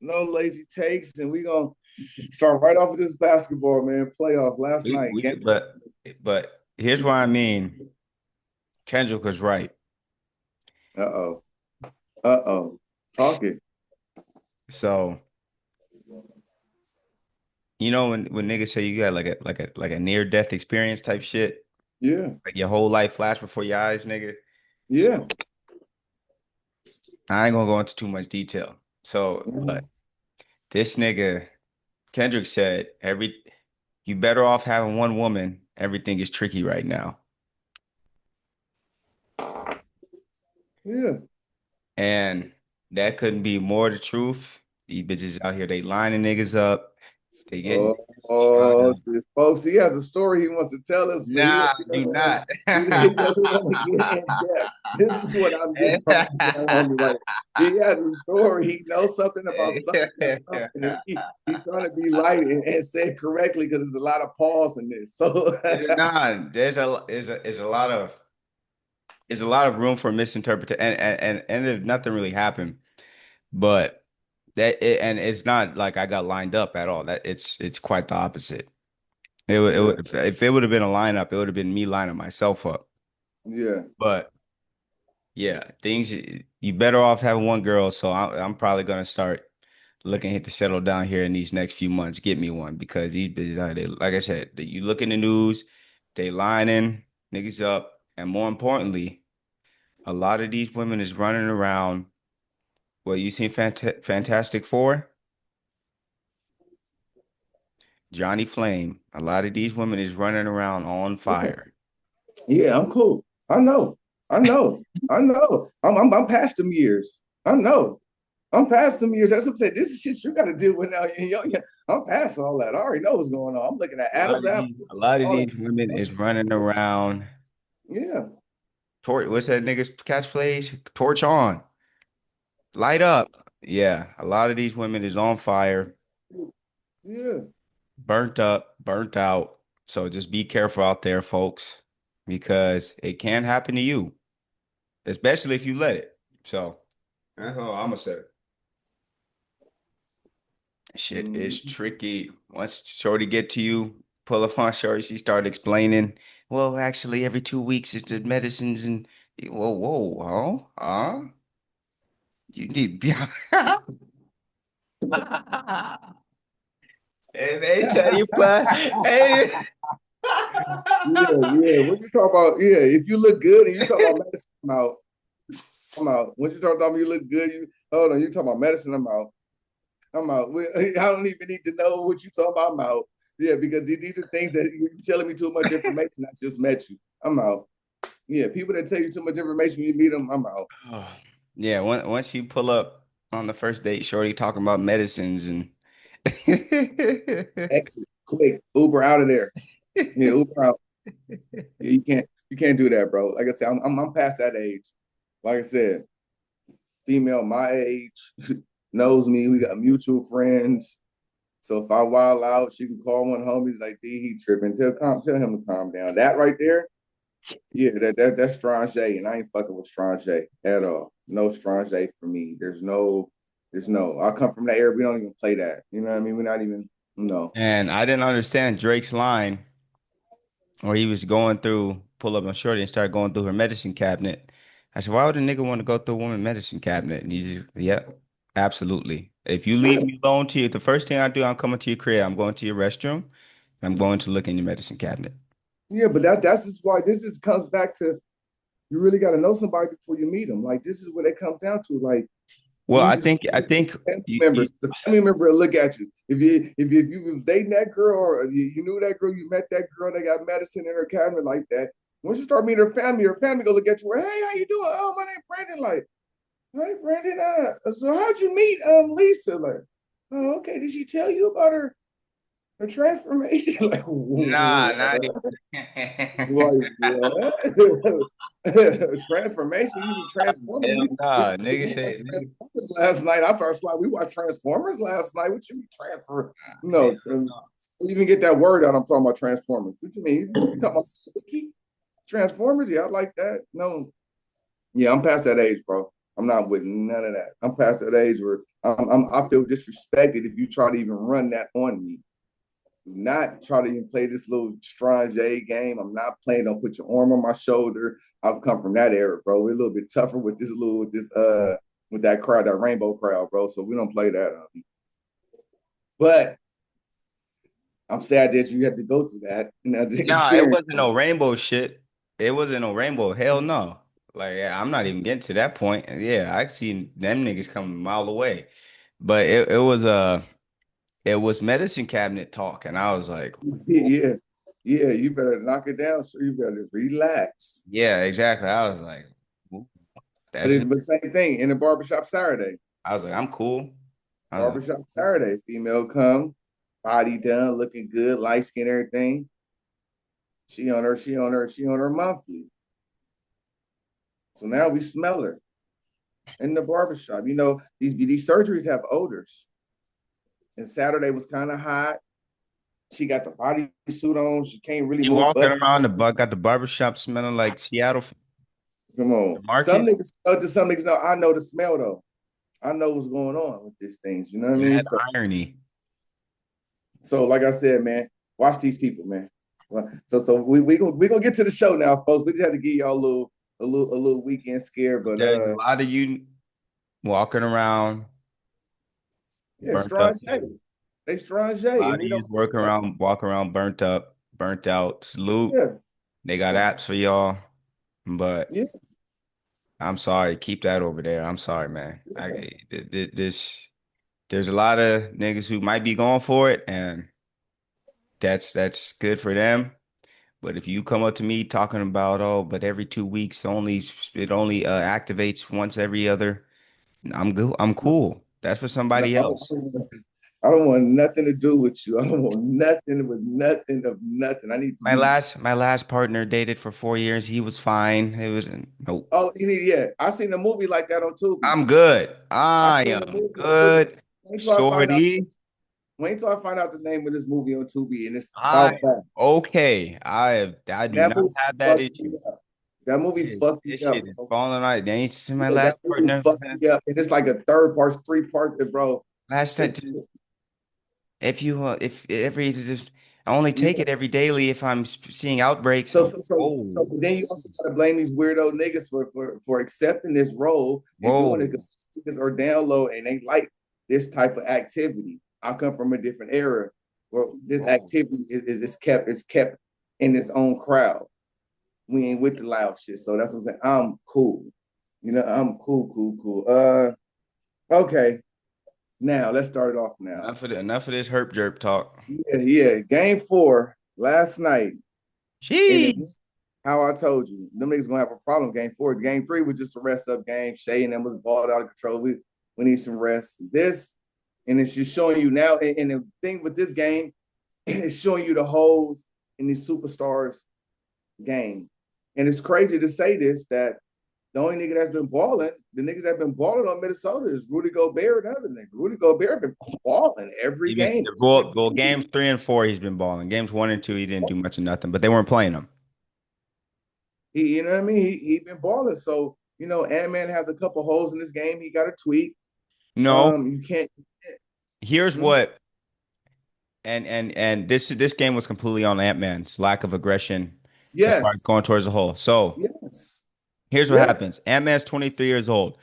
no lazy takes, and we gonna start right off with this basketball, man. Playoffs last We, night. we but here's what I mean. Kendrick was right. Uh-oh. Uh-oh. Talk it. So you know when niggas say you got like a near death experience type shit, Yeah. like your whole life flashed before your eyes, nigga. Yeah. So I ain't gonna go into too much detail. So, Mhm. but this nigga Kendrick said you better off having one woman. Everything is tricky right now. Yeah. And that couldn't be more the truth. These bitches out here, they lining niggas up. They getting Oh, niggas trying oh, to. shit. Folks, he has a story he wants to tell us, but Nah, he do doesn't want not. to. He doesn't want to get in depth. This is what I'm getting from this guy, homie. Like he has a story. He knows something about something or something, and he's trying to be light and say it correctly because there's a lot of pause in this. So Nah, there's a lot of room for misinterpretation, and if nothing really happened, but and it's not like I got lined up at all. That it's quite the opposite. yeah, If it would have been a lineup, it would have been me lining myself up. yeah, But yeah, things you better off having one girl. So I'm probably gonna start looking to settle down here in these next few months. Get me one because these bitches out there, like I said, you look in the news, they lining niggas up, and more importantly, a lot of these women is running around. Well, you seen Fantastic Four, Johnny Flame. A lot of these women is running around on fire. yeah. I'm cool. I know. I know. I know. I'm past them years. I know. I'm past them years. That's what I'm saying. This is shit you got to deal with now. Yeah, I'm past all that. I already know what's going on. I'm looking at Adam's apples, A lot of all that. these women is running around. Yeah, What's that nigga's catchphrase? Torch on, light up. Yeah, a lot of these women is on fire, yeah, burnt up, burnt out. So just be careful out there, folks, because it can happen to you, especially if you let it. So that's all I'm gonna say. Shit is mm, tricky. Once Shorty get to you, pull up on Shorty, she start explaining. Well, actually, every 2 weeks it's the medicines and whoa, huh? You need. And they tell you, but hey, yeah, yeah. What you talk about? Yeah, if you look good and you talk about medicine, I'm out. I'm out. When you talk about me, you look good. You hold on. You talk about medicine, I'm out. I'm out. I don't even need to know what you talk about. I'm out. Yeah, because these are things that you're telling me too much information. I just met you. I'm out. Yeah, people that tell you too much information, you meet them. I'm out. oh, yeah. Once you pull up on the first date, Shorty talking about medicines and Exit quick. Uber out of there. Yeah, Uber out. Yeah, you can't do that, bro. Like I said, I'm past that age. Like I said, female my age knows me. We got mutual friends. So if I wild out, she can call one homies like D, he tripping. Tell him to calm down. That right there, yeah, that's Strange, and I ain't fucking with Strange at all. No Strange for me. There's no. I come from that area. We don't even play that. You know what I mean? We're not even. No. and I didn't understand Drake's line where he was going through, pull up on Shorty and start going through her medicine cabinet. I said, why would a nigga want to go through a woman medicine cabinet? And he just, yeah, absolutely. If you Yeah, leave me alone to you, the first thing I do, I'm coming to your crib. I'm going to your restroom. I'm going to look in your medicine cabinet. yeah, but that's just why this is comes back to you really got to know somebody before you meet them. Like this is what it comes down to. Like Well, you just I think family you members. The family member will look at you. If you was dating that girl or you knew that girl, you met that girl that got medicine in her cabinet like that. Once you start meeting her family gonna look at you. Hey, how you doing? Oh, my name Brandon. Like, hey, Brandon. So how'd you meet Lisa? Like, oh, okay. Did she tell you about her transformation? Like, nah, not what? even. Like what? Transformation? You mean Transformers? Hell nah, We nigga watched said, nigga, Transformers last night. I started slide. We watched Transformers last night. What you mean Transformers? hell No, no. even get that word out. I'm talking about Transformers. What you mean? You talking about Transformers? Yeah, I like that. No, yeah, I'm past that age, bro. I'm not with none of that. I'm past that age where I feel disrespected if you try to even run that on me. Do not try to even play this little strange game. I'm not playing. Don't put your arm on my shoulder. I've come from that era, bro. We're a little bit tougher with with that crowd, that rainbow crowd, bro. So we don't play that. But I'm sad that you had to go through that, the Nah, it experience. wasn't no rainbow shit. It wasn't no rainbow. Hell no. Like, yeah, I'm not even getting to that point. Yeah, I seen them niggas coming a mile away. But it was medicine cabinet talk, and I was like, Yeah, yeah. You better knock it down. So you better relax. yeah, exactly. I was like, "Ooh, But that's it's just, the same thing in the barbershop Saturday. I was like, I'm cool. I was like, Barbershop Saturday. Female come, body done, looking good, light skin, everything. She on her monthly. So now we smell her in the barbershop. You know, these surgeries have odors. And Saturday was kind of hot. She got the body suit on. She can't really you move walking but around the got the barbershop smelling like Seattle come on. Some market, niggas to some niggas know I know the smell though. I know what's going on with these things. You know what I mean? mad So irony. like I said, man, watch these people, man. We gonna get to the show now, folks. We just had to give y'all a little weekend scare, but There's a lot of you walking around yeah, burnt up. strong J. They strong A J, lot and of we you don't working around, walking around burnt up, burnt out. Salute. yeah, They got yeah, apps for y'all, but yeah, I'm sorry. Keep that over there. I'm sorry, man. yeah. This there's a lot of niggas who might be going for it, and that's good for them. But if you come up to me talking about, oh, but every 2 weeks it only activates once every other, I'm good. I'm cool. That's for No, somebody else. I don't want nothing to do with you. I don't want nothing with nothing of nothing. I need to be. My last partner dated for 4 years. He was fine. It was nope. Oh, yeah. I seen a movie like that on Tubi. I'm good. I I seen the am movie on Tubi. good, Wait till I find out. shorty. Wait till I find out the name of this movie on Tubi, and it's I about that. okay. I do That not movie have that fucked issue. me up. That movie fucked me This up, shit is bro. falling out. They ain't see my Yeah, that last movie partner. fucked me up, and it's like a third part, three part, bro. Last time, It's if you if every just I only take yeah. it every daily if I'm seeing outbreaks. So, So so, so, so whoa, then you also got to blame these weirdo niggas for accepting this role and doing it whoa, because niggas are down low and they like this type of activity. I come from a different era where this whoa. activity is kept in its own crowd. We ain't with the loud shit. So that's what I'm saying. I'm cool. You know, I'm cool. Okay. Now let's start it off now. Enough of this herp jerp talk. Yeah. Game 4 last night. And it, Jeez. how I told you, them niggas gonna have a problem. Game 4, game 3 was just a rest up game. Shay and them was balled out of control. We need some rest. This and it's just showing you now. And the thing with this game, it's showing you the holes in these superstars game. And it's crazy to say this that the only nigga that's been balling, the niggas that been balling on Minnesota is Rudy Gobert and other nigga. Rudy Gobert been balling every Even game. well, games 3 and 4, he's been balling. Games 1 and 2, he didn't do much of nothing, but they weren't playing him. You know what I mean? He been balling. So, you know, Ant-Man has a couple holes in this game. He got to tweak. No, You can't. here's Hmm? what, and this game was completely on Ant-Man's lack of aggression as far as Yes. going towards the hole. So Yes. here's what Yeah. happens. Ant-Man's 23 years old.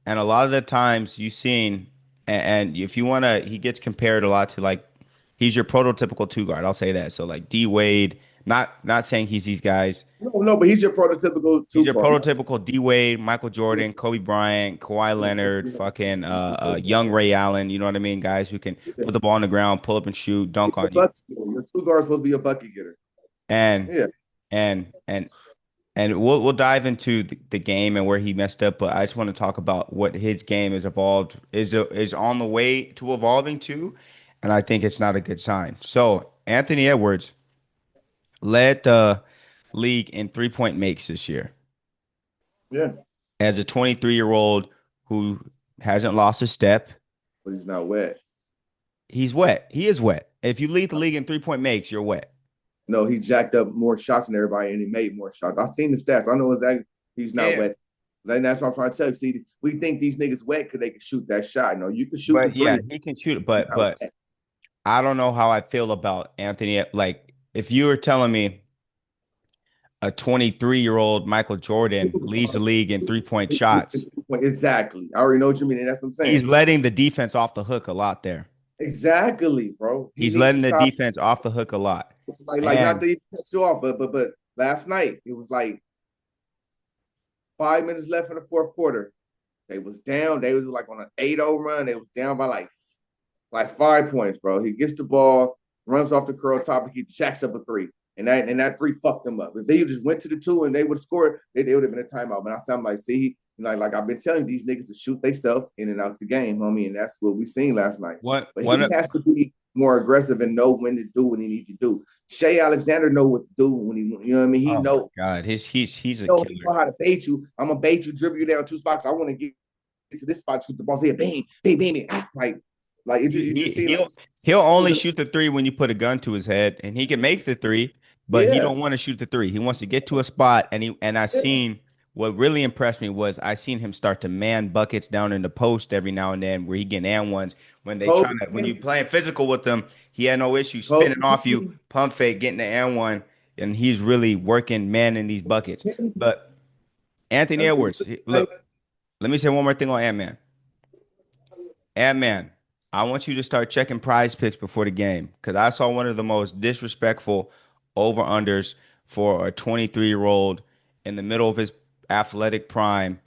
And a lot of the times you've seen, and if you want to, he gets compared a lot to like, he's your prototypical two guard. I'll say that. So like D Wade, not saying he's these guys. No, but he's your prototypical He's two your guard. prototypical D Wade, Michael Jordan, Kobe Bryant, Kawhi Leonard, fucking young Ray Allen. You know what I mean? Guys who can put the ball on the ground, pull up and shoot, dunk He's a on you. bucket getter. Your two guards supposed to be a bucket getter. And Yeah. and and And we'll dive into the game and where he messed up, but I just want to talk about what his game is evolved is on the way to evolving to, and I think it's not a good sign. So Anthony Edwards led the league in 3-point makes this year Yeah. as a 23-year-old who hasn't lost a step. But he's not wet. He's wet. He is wet. If you lead the league in 3-point makes, you're wet. No, he jacked up more shots than everybody and he made more shots. I seen the stats. I know exactly he's not Yeah. wet. Like that's what I'm trying to tell you. See, we think these niggas wet because they can shoot that shot. No, you can shoot the But yeah, three. he can shoot it. You're not But wet. I don't know how I feel about Anthony. Like, if you were telling me a 23-year-old Michael Jordan leads the league in 3-point shots, Exactly. I already know what you mean, and that's what I'm saying. he's letting the defense off the hook a lot there. Exactly, bro. He He's needs to letting the stop. defense off the hook a lot. Like not And to even cut you off, but last night it was like 5 minutes left in the fourth quarter. They was down. They was like on an 8-0 run. They was down by like 5 points, bro. He gets the ball, runs off the curl top, he jacks up a three. And that three fucked them up. If they just went to the two and they would have scored, they would have been a timeout. But I sound like, see, like I've been telling these niggas to shoot themselves in and out the game, homie, and that's what we seen last night. what But what he has to be more aggressive and know when to do what he need to do. Shea Alexander know what to do when you know what I mean. He oh my knows. God, he's a He killer. know how to bait you. I'm gonna bait you, dribble you down two spots. I want to get to this spot, shoot the ball, say bang, bang, bang, bang. Like it just, He, you just he see like he'll only shoot the three when you put a gun to his head, and he can make the three, but he yeah, don't want to shoot the three. He wants to get to a spot, and I yeah. seen what really impressed me was I seen him start to man buckets down in the post every now and then where he getting and ones Kobe, when you playing physical with them, he had no issue Kobe, spinning off you, pump fake, getting the and one, and he's really working man in these buckets. But Anthony that's what Edwards, like, look, let me say one more thing on Ant-Man. Ant-Man, I want you to start checking prize picks before the game because I saw one of the most disrespectful over-unders for a 23-year-old in the middle of his athletic prime,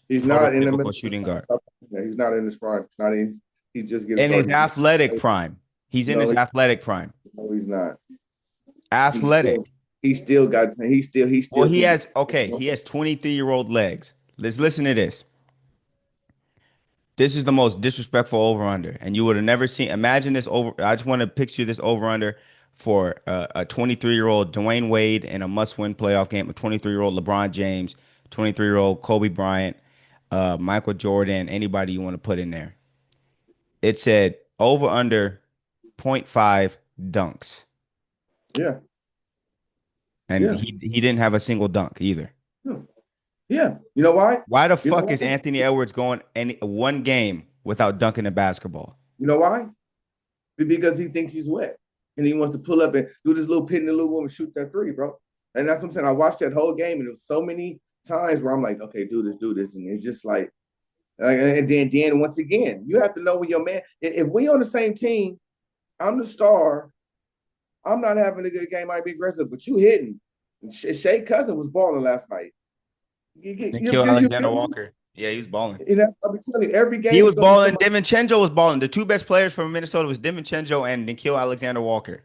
he's not in the middle prototypical of his shooting guard. prime. He's not in his prime. He's not in. He's just getting In his started. athletic prime. He's in No, his athletic prime. no, he's not. He's still. Athletic. He still got. He Well, still can. he has 23-year-old legs. Let's listen to this. This is the most disrespectful over under, and you would have never seen. Imagine this over. I just want to picture this over under for a 23-year-old Dwayne Wade in a must-win playoff game. A 23-year-old LeBron James, 23-year-old Kobe Bryant, Michael Jordan, anybody you want to put in there. It said over under point 0.5 dunks, Yeah, and yeah, he didn't have a single dunk either. yeah. Yeah. You know why? Why the You know fuck is why? Anthony Edwards going any one game without dunking a basketball? You know why? Because he thinks he's wet and he wants to pull up and do this little pit in the little room and shoot that three, bro. And that's what I'm saying. I watched that whole game and there was so many times where I'm like, okay, do this, and it's just like, and then once again, you have to know when your man. If we on the same team, I'm the star. I'm not having a good game. I might be aggressive, but you hitting. Shea Cousin was balling last night. Nikhil Alexander Walker. Yeah, he was balling. I'm telling you, every He game is was gonna be balling. somebody. DiVincenzo was balling. The two best players from Minnesota was DiVincenzo and Nikhil Alexander Walker.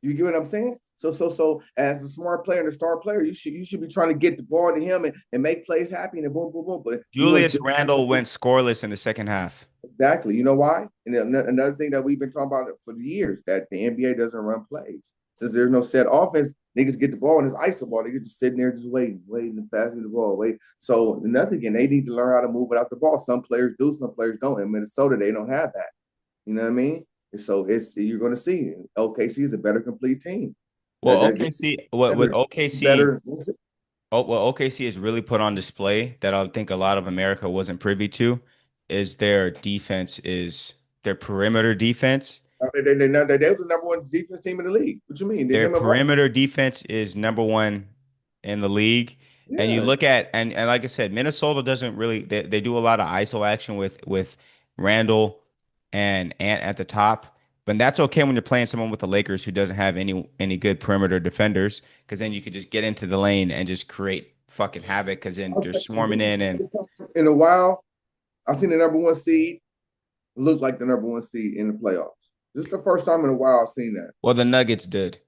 You get what I'm saying? So as a smart player and a star player, you should be trying to get the ball to him and make plays happen and boom, boom, boom. But he was Julius just Randle went scoreless in the second half. exactly. You know why? And another thing that we've been talking about for years that the NBA doesn't run plays. Since there's no set offense, niggas get the ball and it's iso ball. They're just sitting there just waiting to pass me the ball. Wait. So another again, they need to learn how to move without the ball. Some players do, some players don't. In Minnesota, they don't have that. You know what I mean? And so it's you're going to see OKC is a better complete team. Well, They're OKC, what better, OKC, better. what OKC has really put on display that I think a lot of America wasn't privy to is their perimeter defense. They was the number one defense team in the league. What you mean? They Their them and Brunson. perimeter defense is number one in the league. And you Yeah. look at and like I said, Minnesota doesn't really they do a lot of ISO action with Randall and Ant at the top. But that's okay when you're playing someone with the Lakers who doesn't have any good perimeter defenders, because then you could just get into the lane and just create fucking havoc because then I'll they're say swarming in and in a while, I've seen the number one seed look like the number one seed in the playoffs. This is the first time in a while I've seen that. well the Nuggets did.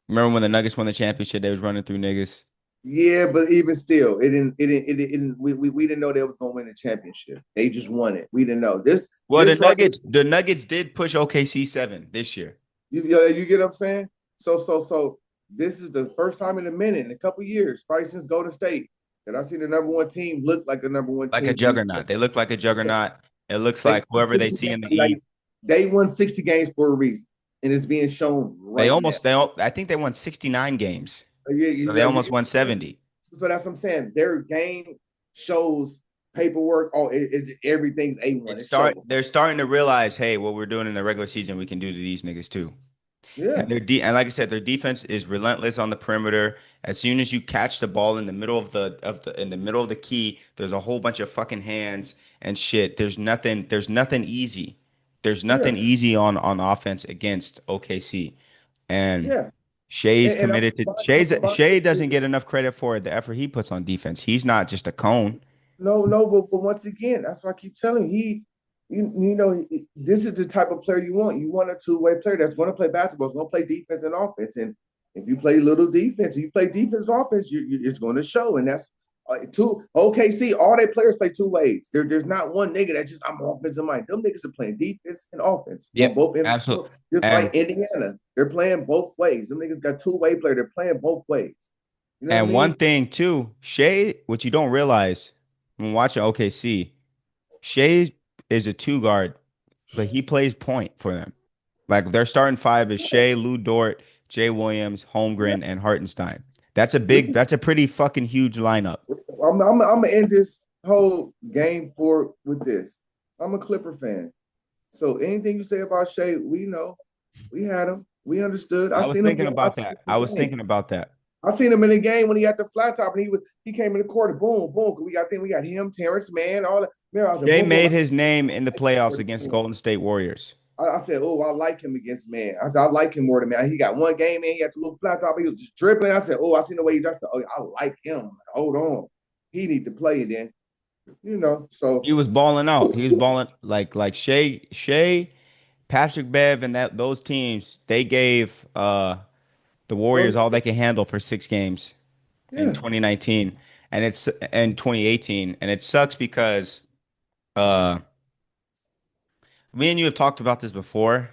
Remember when the Nuggets won the championship, they was running through niggas. Yeah, but even still, we didn't know they was gonna win the championship. They just won it. We didn't know. Well, This regular The Nuggets did push OKC 7 this year. you get what I'm saying? So this is the first time in a minute, in a couple years, probably since Golden State, that I see the number one team look like the number one Like a team in juggernaut. They look like a juggernaut. It looks they like whoever they see in the like East. they won 60 games for a reason, and it's being shown right now. I think they won 69 games. So they Yeah, almost won 70. So that's what I'm saying. Their game shows paperwork. Oh, everything's A1. It shows. They're starting to realize, hey, what we're doing in the regular season, we can do to these niggas too. And Yeah, and like I said, their defense is relentless on the perimeter. As soon as you catch the ball in the middle of the in the middle of the key, there's a whole bunch of fucking hands and shit. There's nothing easy. There's yeah, nothing easy on offense against OKC. And yeah. Shay's And committed to I'm about Shay to doesn't get enough credit for the effort he puts on defense. He's not just a cone. no, but once again, that's why I keep telling you, this is the type of player you want. You want a two-way player that's going to play basketball, it's going to play defense and offense. And if you play little defense, you play defense and offense, it's going to show. And that's two OKC. All their players play two ways. There's not one nigga that's just I'm offensive minded. Them niggas are playing defense and offense on Yep, both ends. absolutely. Just And like Indiana, they're playing both ways. Them niggas got two-way player. They're playing both ways. You know what I and one mean? thing too, Shay, what you don't realize when watching OKC, Shay is a two guard, but he plays point for them. Like their starting five is Shea, Lou Dort, Jay Williams, Yeah. Holmgren, and Hartenstein. Which is That's a pretty fucking huge lineup. I'm gonna end this whole game for with this. I'm a Clipper fan, so anything you say about Shea, we know, we had him, we understood. I I was seen him thinking play. I about seen him that. in I was the game. thinking about that. I seen him in the game when he had the flat top and he came in the court, boom, boom. Cause we got him, Terrence Mann, all that. Man, I was like, Shea boom, boom. made his name in the playoffs against the Golden State Warriors. I said, oh, I like him against man. I said, I like him more than man. He got one game in, he had the little flat top, he was just dribbling. I said, oh, I seen the way he does. Oh, I like him. Hold on, he need to play then. So He was balling out. He was balling like Shea, Patrick Bev, and that those teams. They gave the Warriors those, all they could handle for 6 games in yeah, 2019, and it's in 2018, and it sucks because uh me and you have talked about this before.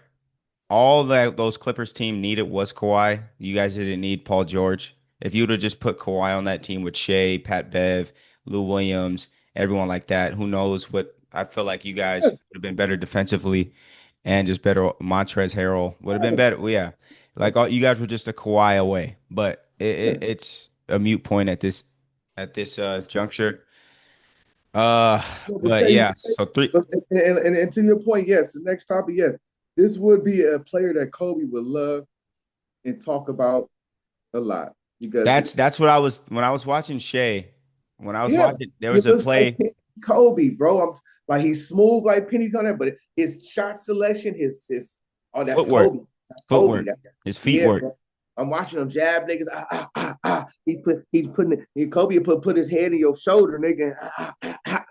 All that those Clippers team needed was Kawhi. You guys didn't need Paul George. If you would have just put Kawhi on that team with Shea, Pat Bev, Lou Williams, everyone like that, who knows what I feel like you guys would have been better defensively and just better. Montrezl Harrell would have been better. Well, yeah, like all you guys were just a Kawhi away, but yeah. it's a mute point at this juncture. No, but But yeah, so three. and to your point, yes. The next topic, yes, this would be a player that Kobe would love and talk about a lot because That's what I was when I was watching Shea. When I was yeah, watching, there he was a looks like play Kobe, bro. I'm like he's smooth like Penny Gunner, but his shot selection, his oh, that's footwork, Kobe. That's Kobe. footwork, his feet Yeah, work. bro. I'm watching him jab niggas. He's putting Kobe put his head in your shoulder, nigga.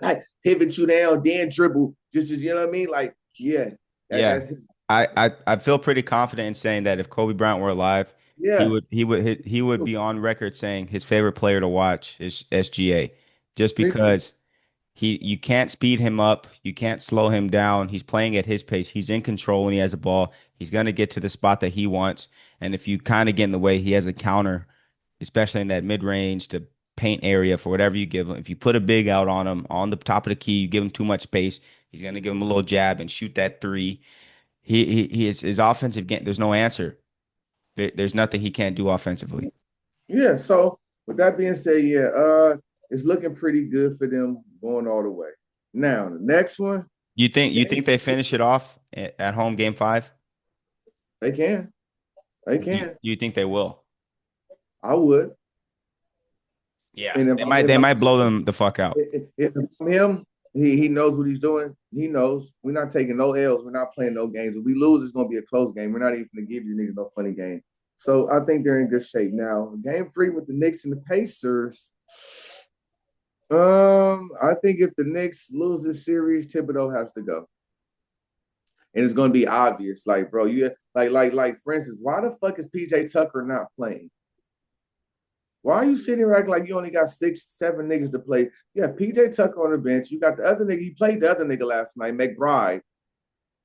Like pivot you down, then dribble. Just you know what I mean? Like yeah, Yeah, that's I feel pretty confident in saying that if Kobe Bryant were alive, yeah. he would be on record saying his favorite player to watch is SGA, just Me too. because you can't speed him up, you can't slow him down. He's playing at his pace. He's in control when he has the ball. He's gonna get to the spot that he wants, and if you kind of get in the way, he has a counter, especially in that mid range to paint area for whatever you give him. If you put a big out on him on the top of the key, you give him too much space. He's gonna give him a little jab and shoot that three. He is his offensive game. There's no answer. There's nothing he can't do offensively. Yeah. So with that being said, yeah, it's looking pretty good for them going all the way. Now the next one, You think they finish it off at home game 5? they can, they can. You think they will? I would. Yeah, And if they I'm, might blow them the fuck out. if I'm him, he knows what he's doing. He knows we're not taking no L's. We're not playing no games. If we lose, it's gonna be a close game. We're not even gonna give you niggas no funny game. So I think they're in good shape now. Game 3 with the Knicks and the Pacers. I think if the Knicks lose this series, Thibodeau has to go, and it's gonna be obvious. Like, bro, you like for instance, why the fuck is PJ Tucker not playing? Why are you sitting here acting like you only got 6, 7 niggas to play? You have PJ Tucker on the bench. You got the other nigga. He played the other nigga last night, McBride.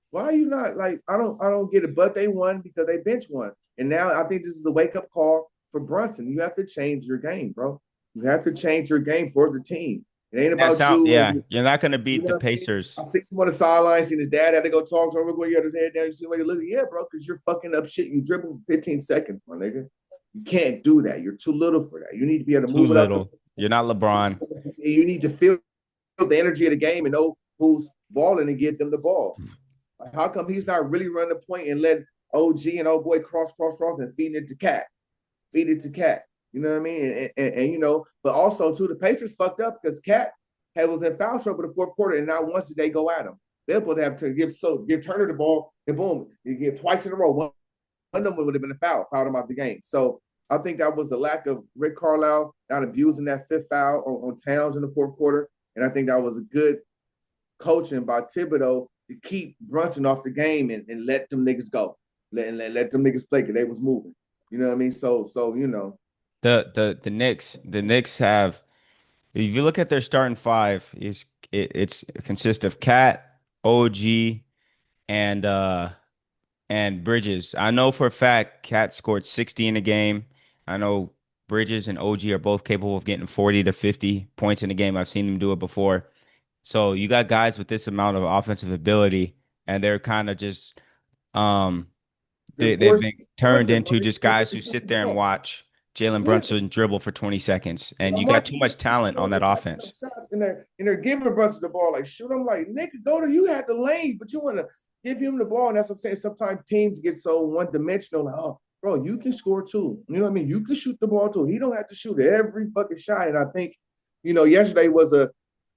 Why are you not like? I don't get it. But they won because they bench won, and now I think this is a wake up call for Brunson. You have to change your game, bro. You have to change your game for the team. It ain't about you. Yeah. You're not gonna You beat know the what I mean? Pacers. I think him on the sideline, seen his dad had to go talk to him. Look where he had his head down. You see where you look. Yeah, bro, because you're fucking up shit. You dribble for 15 seconds, my nigga. You can't do that. You're too little for that. You need to be able to Too move it up. little. You're not LeBron. You need to feel the energy of the game and know who's balling and get them the ball. How come he's not really running the point and let OG and old boy cross and feeding it to Cat? Feed it to Cat. You know what I mean? And you know, but also too, the Pacers fucked up because Cat was in foul trouble in the fourth quarter, and not once did they go at him. They're supposed to have to give Turner the ball, and boom, you get twice in a row. One of them would have been a fouled him out the game. So I think that was a lack of Rick Carlisle not abusing that fifth foul on Towns in the fourth quarter, and I think that was a good coaching by Thibodeau to keep Brunson off the game and let them niggas go, let them niggas play because they was moving. You know what I mean? So you know. The Knicks have, if you look at their starting five, it consists of Cat, OG, and Bridges. I know for a fact Cat scored 60 in a game. I know Bridges and OG are both capable of getting 40 to 50 points in a game. I've seen them do it before. So you got guys with this amount of offensive ability, and they're kind of just um they've been turned into just guys who sit there and watch Jalen Yeah. Brunson dribble for 20 seconds. And you got too much talent on that offense. And they're giving Brunson the ball, like shoot him, like nigga, go to you had the lane, but you want to give him the ball, and that's what I'm saying. Sometimes teams get so one dimensional, like, oh, bro, you can score too. You know what I mean? You can shoot the ball too. He don't have to shoot every fucking shot. And I think, you know, yesterday was a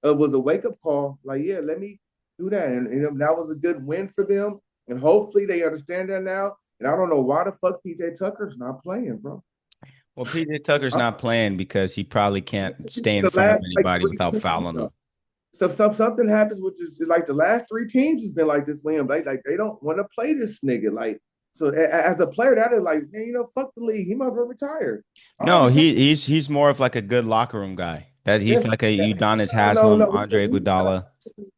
wake up call. Like, yeah, let me do that, and you know, that was a good win for them. And hopefully they understand that now. And I don't know why the fuck PJ Tucker's not playing, bro. Well, PJ Tucker's not playing because he probably can't stay in The front of last like anybody three without teams, fouling them. so something happens, which is like the last three teams has been like this, Liam. Like they don't want to play this nigga. Like so, as a player, that is like, man, you know, fuck the league. He might as well retire. No, he's more of like a good locker room guy. That Yeah, he's like a Udonis no, Haslam, no. Andre Iguodala.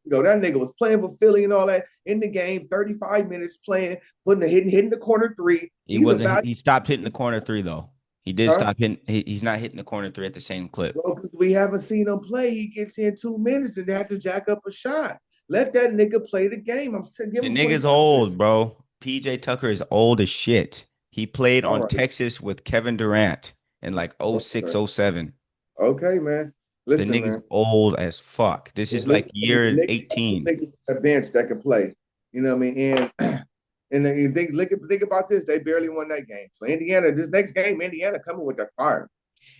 That nigga was playing for Philly and all that in the game, 35 minutes playing, hitting the corner three. He He's wasn't. about, He stopped hitting the corner three though. He did huh? stop hitting. He's not hitting the corner three at the same clip. Bro, we haven't seen him play. He gets in 2 minutes and they have to jack up a shot. Let that nigga play the game. Give The him nigga's 25 minutes. old, bro. PJ Tucker is old as shit. He played All on right. Texas with Kevin Durant in like '06, Okay. '07. Okay, man. The Listen, nigga's man. old as fuck. This is like Listen, the year Knicks got some 18. niggas at bench that can play. You know what I mean? And then you think about this. They barely won that game. So Indiana, this next game, Indiana coming with their fire.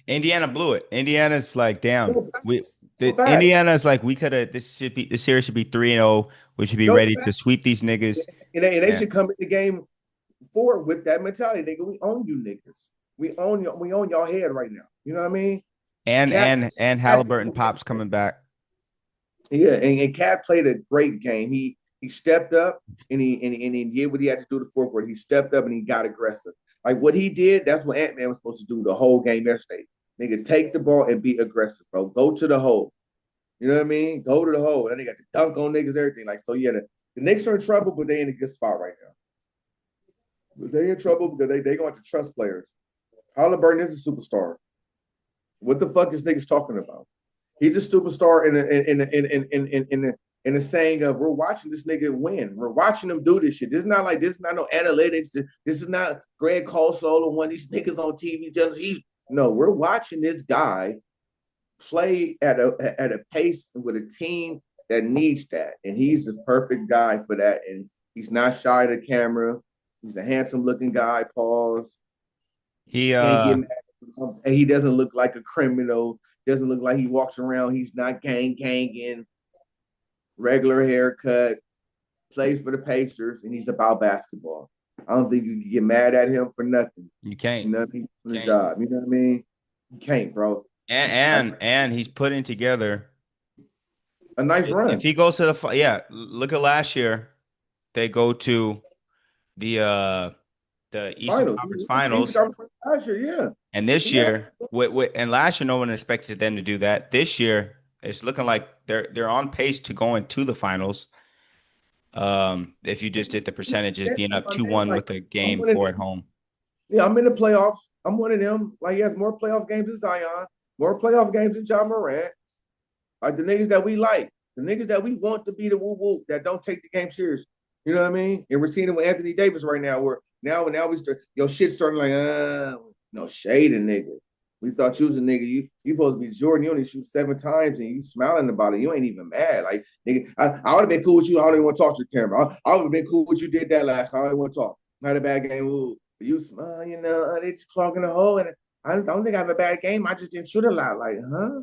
Indiana blew it. Indiana's like, damn. So fast. Indiana's like, we could have. This series should be 3-0. We should be So ready to sweep fast. these niggas. And they Yeah. should come in the game forward with that mentality, nigga. We own you niggas. We own y'all head right now. You know what I mean? And Cat, and Haliburton pops coming back. yeah, and Cat played a great game. He stepped up and he did what he had to do the fourth quarter. He stepped up and he got aggressive. Like what he did, that's what Ant-Man was supposed to do the whole game yesterday. Nigga, take the ball and be aggressive, bro. Go to the hole. You know what I mean? Go to the hole. And they got to dunk on niggas, everything. Like, so yeah, the Knicks are in trouble, but they in a good spot right now. But they in trouble because they going to trust players. Haliburton is a superstar. What the fuck is niggas talking about? He's a superstar in the saying of we're watching this nigga win. We're watching him do this shit. This is not no analytics. This is not Greg Colsole or one of these niggas on TV. No, we're watching this guy play at a pace with a team that needs that, and he's the perfect guy for that. And he's not shy of the camera. He's a handsome looking guy. Pause. He Can't get mad. And he doesn't look like a criminal. Doesn't look like he walks around. He's not ganging. Regular haircut. Plays for the Pacers, and he's about basketball. I don't think you can get mad at him for nothing. You can't. You know what I mean? For his job. You know what I mean? You can't, bro. And he's putting together a nice run. If he goes to look at last year. They go to the Eastern Conference Finals. Last year, yeah. And this year, and last year, no one expected them to do that. This year, it's looking like they're on pace to go into the finals. If you just did the percentages, being up 2-1 with a game 4 at home. Yeah, I'm in the playoffs. I'm one of them. Like he has more playoff games than Zion, more playoff games than John Morant. Like the niggas that we like, the niggas that we want to be the woo woo that don't take the game serious. You know what I mean? And we're seeing it with Anthony Davis right now, where now we start your shit starting like No shade, a nigga. We thought you was a nigga. You supposed to be Jordan. You only shoot 7 times and you smiling about it. You ain't even mad. Like, nigga, I would have been cool with you. I don't even want to talk to the camera. I would have been cool with you did that last time. I don't even want to talk. I had a bad game. Ooh, you smile, they just clogging the hole. And I don't think I have a bad game. I just didn't shoot a lot. Like, huh?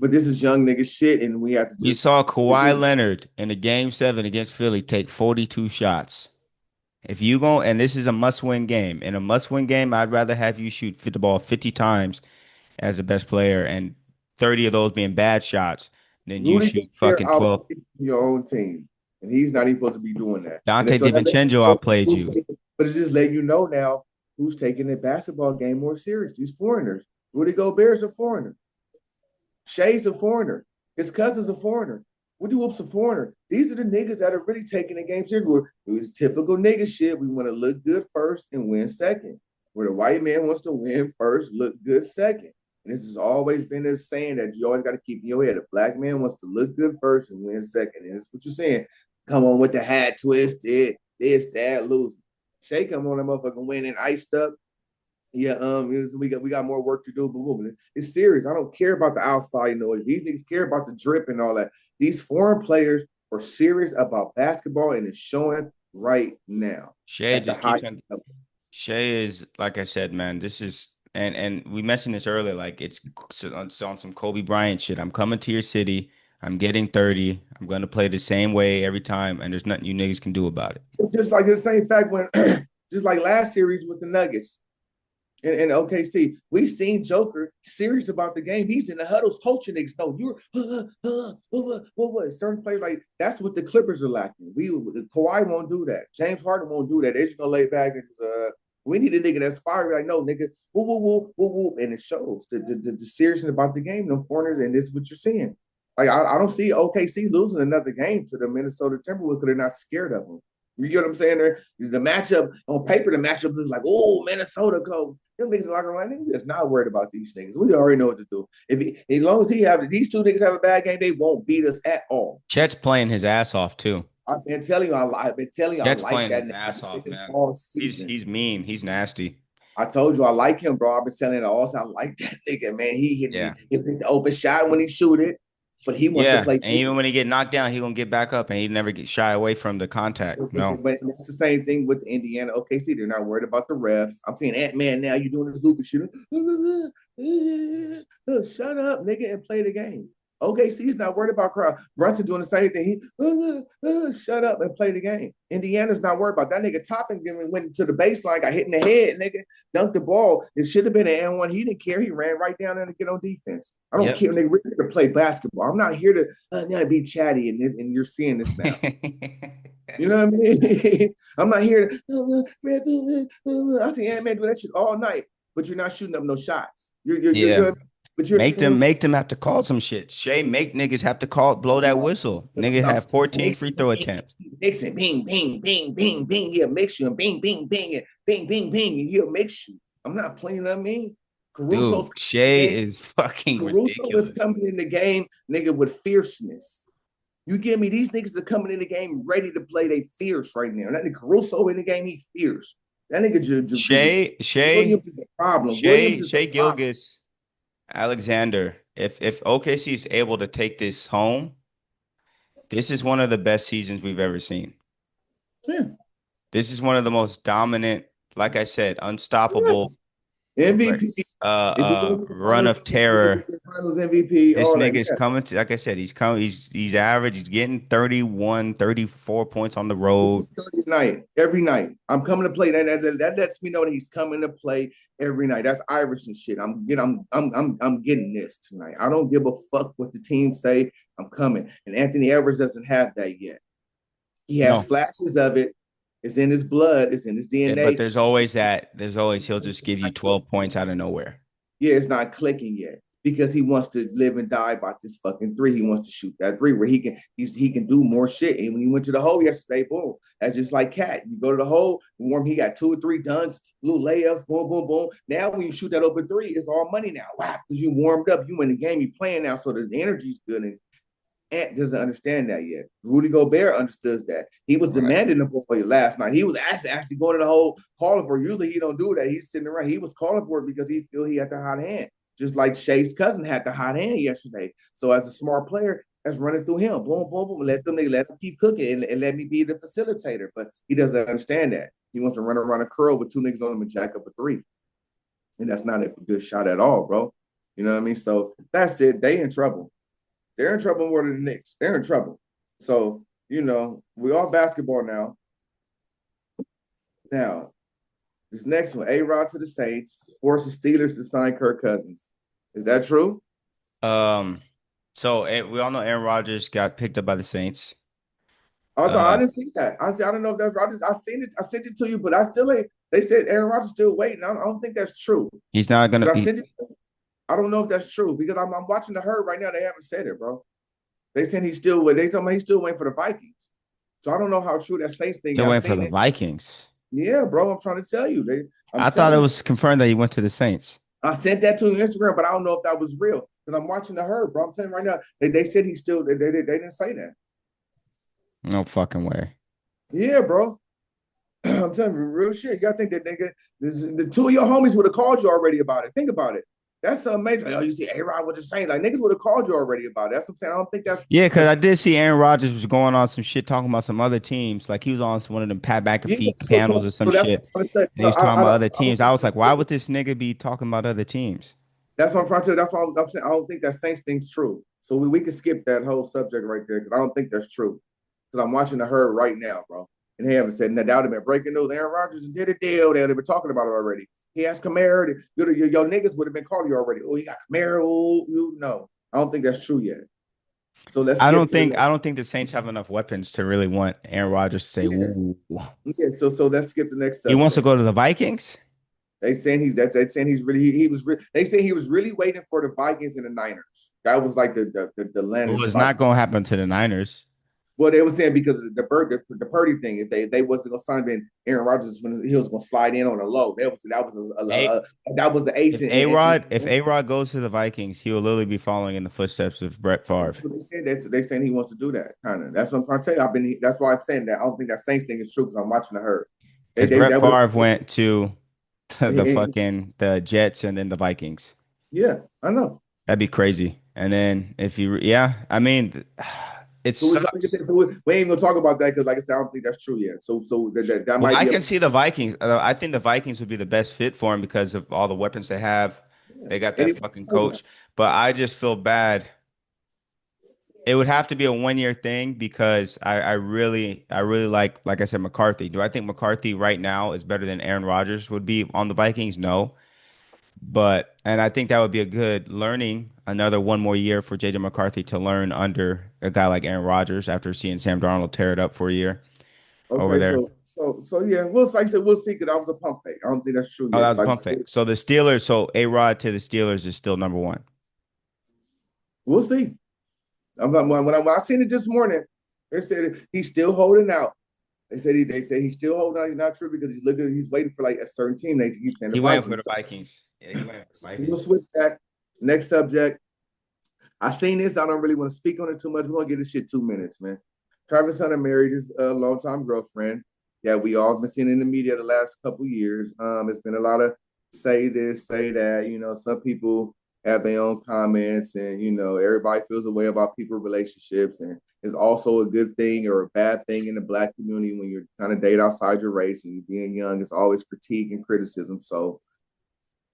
But this is young nigga shit, and we have to We just. saw Kawhi Leonard in the game 7 against Philly take 42 shots. If you go, and this is a must-win game. In a must-win game, I'd rather have you shoot the ball 50 times as the best player and 30 of those being bad shots than you Rudy shoot Gobert fucking out 12. your own team, and he's not even supposed to be doing that. And then, Dante so that lets you DiVincenzo know outplayed who's you. taking, but it just let you know now who's taking the basketball game more serious. These foreigners. Rudy Gobert's a foreigner. Shay's a foreigner. His cousin's a foreigner. Woody Whoop's a foreigner. These are the niggas that are really taking the game serious. It was typical nigga shit. We want to look good first and win second. Where the white man wants to win first, look good second. And this has always been this saying that you always got to keep in your head. A black man wants to look good first and win second. And that's what you're saying. Come on with the hat twisted, this, that, losing. Shay come on that motherfucking winning, iced up. Yeah, we got more work to do, but boom, it's serious. I don't care about the outside noise. These niggas care about the drip and all that. These foreign players are serious about basketball, and it's showing right now Shea at the just high keeps on. level. Shea is like I said, man. This is and we mentioned this earlier. Like it's on some Kobe Bryant shit. I'm coming to your city. I'm getting 30. I'm gonna play the same way every time, and there's nothing you niggas can do about it. Just like the same fact when, just like last series with the Nuggets. And OKC, we've seen Joker serious about the game. He's in the huddles coaching niggas. No, you're what? Certain players like that's what the Clippers are lacking. Kawhi won't do that. James Harden won't do that. They're just gonna lay back and we need a nigga that's fiery. Like no nigga, woo woo woo woo woo, and it shows the seriousness about the game. Them foreigners, and this is what you're seeing. Like I don't see OKC losing another game to the Minnesota Timberwolves because they're not scared of them. You get what I'm saying? There, the matchup on paper, the matchup is like, oh, Minnesota coach. Them niggas in the locker room, I think we're just not worried about these niggas. We already know what to do. As long as these two niggas have a bad game, they won't beat us at all. Chet's playing his ass off too. I've been telling you, I Chet's like playing that his ass off, nigga man. all He's season. he's mean. He's nasty. I told you I like him, bro. I've been telling you also I like that nigga, man. He Yeah. hit the open shot when he shoot it, but he wants to Yeah, play. and even when he get knocked down, he gonna get back up, and he never get shy away from the contact. No. But it's the same thing with the Indiana OKC. They're not worried about the refs. I'm seeing Ant-Man now. You're doing this Lucas shit. Shut up, nigga, and play the game. OKC's not worried about crowd. Brunson doing the same thing. He shut up and play the game. Indiana's not worried about that nigga. Topping went to the baseline, got hit in the head, nigga, dunked the ball. It should have been an N1. He didn't care. He ran right down there to get on defense. I don't Yep. care, nigga. We're here to play basketball. I'm not here to be chatty, and you're seeing this now. You know what I mean? I'm not here to. I see Ant-Man do that shit all night, but you're not shooting up no shots. You're Yeah. good. But you're Make them have to call some shit. Shay, make niggas have to blow that whistle. Nigga have 14 free throw attempts. Mixing, bing, bing, bing, bing, bing. He'll mix you and bing, bing, bing, and bing, bing, bing, and he'll mix you. I'm not playing on me. Dude, Caruso's Shay is fucking Caruso is ridiculous. coming in the game, nigga, with fierceness. You give me these niggas are coming in the game ready to play. They fierce right now. That nigga Caruso in the game, he fierce. That nigga Williams is a problem. Williams is a Shay problem. Gilgeous, Alexander. If OKC is able to take this home, this is one of the best seasons we've ever seen. Yeah. This is one of the most dominant, like I said, unstoppable MVP. run of terror. Finals MVP. This All that. nigga's Yeah. coming to, like I said, he's average. He's getting 31, 34 points on the This road. is 30 night, every night. I'm coming to play. That lets me know that he's coming to play every night. That's Iverson shit. I'm getting this tonight. I don't give a fuck what the team say. I'm coming. And Anthony Edwards doesn't have that yet. He has No. flashes of it. It's in his blood. It's in his DNA. But there's always he'll just give you 12 points out of nowhere. Yeah, it's not clicking yet because he wants to live and die by this fucking three. He wants to shoot that three where he can do more shit. And when he went to the hole yesterday, boom, that's just like Cat. You go to the hole, warm. He got 2 or 3 dunks, little layups, boom, boom, boom. Now when you shoot that open three, it's all money now. Wow, because you warmed up, you in the game, you playing now, so the energy's good. And Ant doesn't understand that yet. Rudy Gobert understood that. He was Right. demanding the boy last night. He was actually going to the whole calling for it. Usually he don't do that. He's sitting around. He was calling for it because he feel he had the hot hand. Just like Shay's cousin had the hot hand yesterday. So as a smart player, that's running through him. Boom, boom, boom. Let them keep cooking and let me be the facilitator. But he doesn't understand that. He wants to run around a curl with two niggas on him and jack up a three. And that's not a good shot at all, bro. You know what I mean? So that's it. They in trouble. They're in trouble more than the Knicks. They're in trouble. So, we all basketball now. Now, this next one, A-Rod to the Saints, forces Steelers to sign Kirk Cousins. Is that true? So we all know Aaron Rodgers got picked up by the Saints. I didn't see that. I don't know if that's Rodgers. I seen it. I sent it to you, but I still ain't. They said Aaron Rodgers still waiting. I don't think that's true. He's not gonna. Because I sent it. I don't know if that's true because I'm watching the herd right now. They haven't said it, bro. They saying he's still with. They told me he's still waiting for the Vikings. So I don't know how true that Saints thing. Still I've waiting for seen the it. Vikings. Yeah, bro. I'm trying to tell you. I thought it was confirmed that he went to the Saints. I sent that to Instagram, but I don't know if that was real because I'm watching the herd, bro. I'm telling you right now. They said he's still. They didn't say that. No fucking way. Yeah, bro. I'm telling you, real shit. You gotta think that nigga, the two of your homies would have called you already about it. Think about it. That's something major. Like, oh, you see A-Rod with the Saints. Like niggas would have called you already about it. That's what I'm saying. I don't think that's Yeah, because I did see Aaron Rodgers was going on some shit talking about some other teams. Like he was on one of them Pat yeah. McAfee So, panels so, or some so that's what shit. I'm trying to say. And he was talking about other I don't teams. I think was like, that's why true. would this nigga be talking about other teams? That's what I'm trying to tell you. That's why I'm saying I don't think that Saints thing's true. So we can skip that whole subject right there because I don't think that's true. Because I'm watching the herd right now, bro. And they haven't said that. That would have been breaking news. Aaron Rodgers did a deal. They've been talking about it already. He has Kamara. Your niggas would have been calling you already. Oh, he got Kamara. Oh, no. I don't think that's true yet. So let's I skip don't to the think I next. don't think the Saints have enough weapons to really want Aaron Rodgers to say, Yeah. "Ooh." Yeah. So let's skip the next He wants to subject. go to the Vikings. They saying he's really he was they say he was really waiting for the Vikings and the Niners. That was like the landing Well, it's spot. not going to happen to the Niners. Well, they were saying because of the Purdy thing, if they wasn't gonna sign him, Aaron Rodgers he was gonna slide in on the low. That was the ace. If A-Rod goes to the Vikings, he will literally be following in the footsteps of Brett Favre. That's what they said. They saying he wants to do that kind of. That's what I'm trying to tell you. That's why I'm saying that. I don't think that Saints thing is true because I'm watching the herd. Because They Brett that would Favre went to have. the Jets and then the Vikings. Yeah, I know. That'd be crazy. And then if you, yeah, I mean, it So sucks. we ain't gonna talk about that because, like I said, I don't think that's true yet. So that Well, might I be a can see the Vikings. I think the Vikings would be the best fit for him because of all the weapons they have. yeah. They got And that fucking coach. But I just feel bad. It would have to be a 1 year thing because I really like I said, McCarthy. Do I think McCarthy right now is better than Aaron Rodgers would be on the Vikings? No. And I think that would be a good learning, another 1 more year for JJ McCarthy to learn under a guy like Aaron Rodgers after seeing Sam Darnold tear it up for a year over okay, there. so yeah, like I said, we'll see. Because that was a pump fake. I don't think that's true Oh, yet. that Because was a I pump just fake. So the Steelers, so A-Rod to the Steelers is still number one. we'll see. When I seen it this morning, they said he's still holding out. They say he's still holding out. He's not true because he's waiting for like a certain team. They keep saying the He went for the Vikings. Vikings. Yeah, he went for the So we'll Vikings. switch that. Next subject. I seen this. I don't really want to speak on it too much. We're gonna get this shit 2 minutes, man. Travis Hunter married his longtime girlfriend. Yeah, we all been seeing in the media the last couple years. It's been a lot of say this, say that. Some people have their own comments, and everybody feels a way about people's relationships, and it's also a good thing or a bad thing in the Black community when you're kind of date outside your race and you're being young. It's always critique and criticism. So,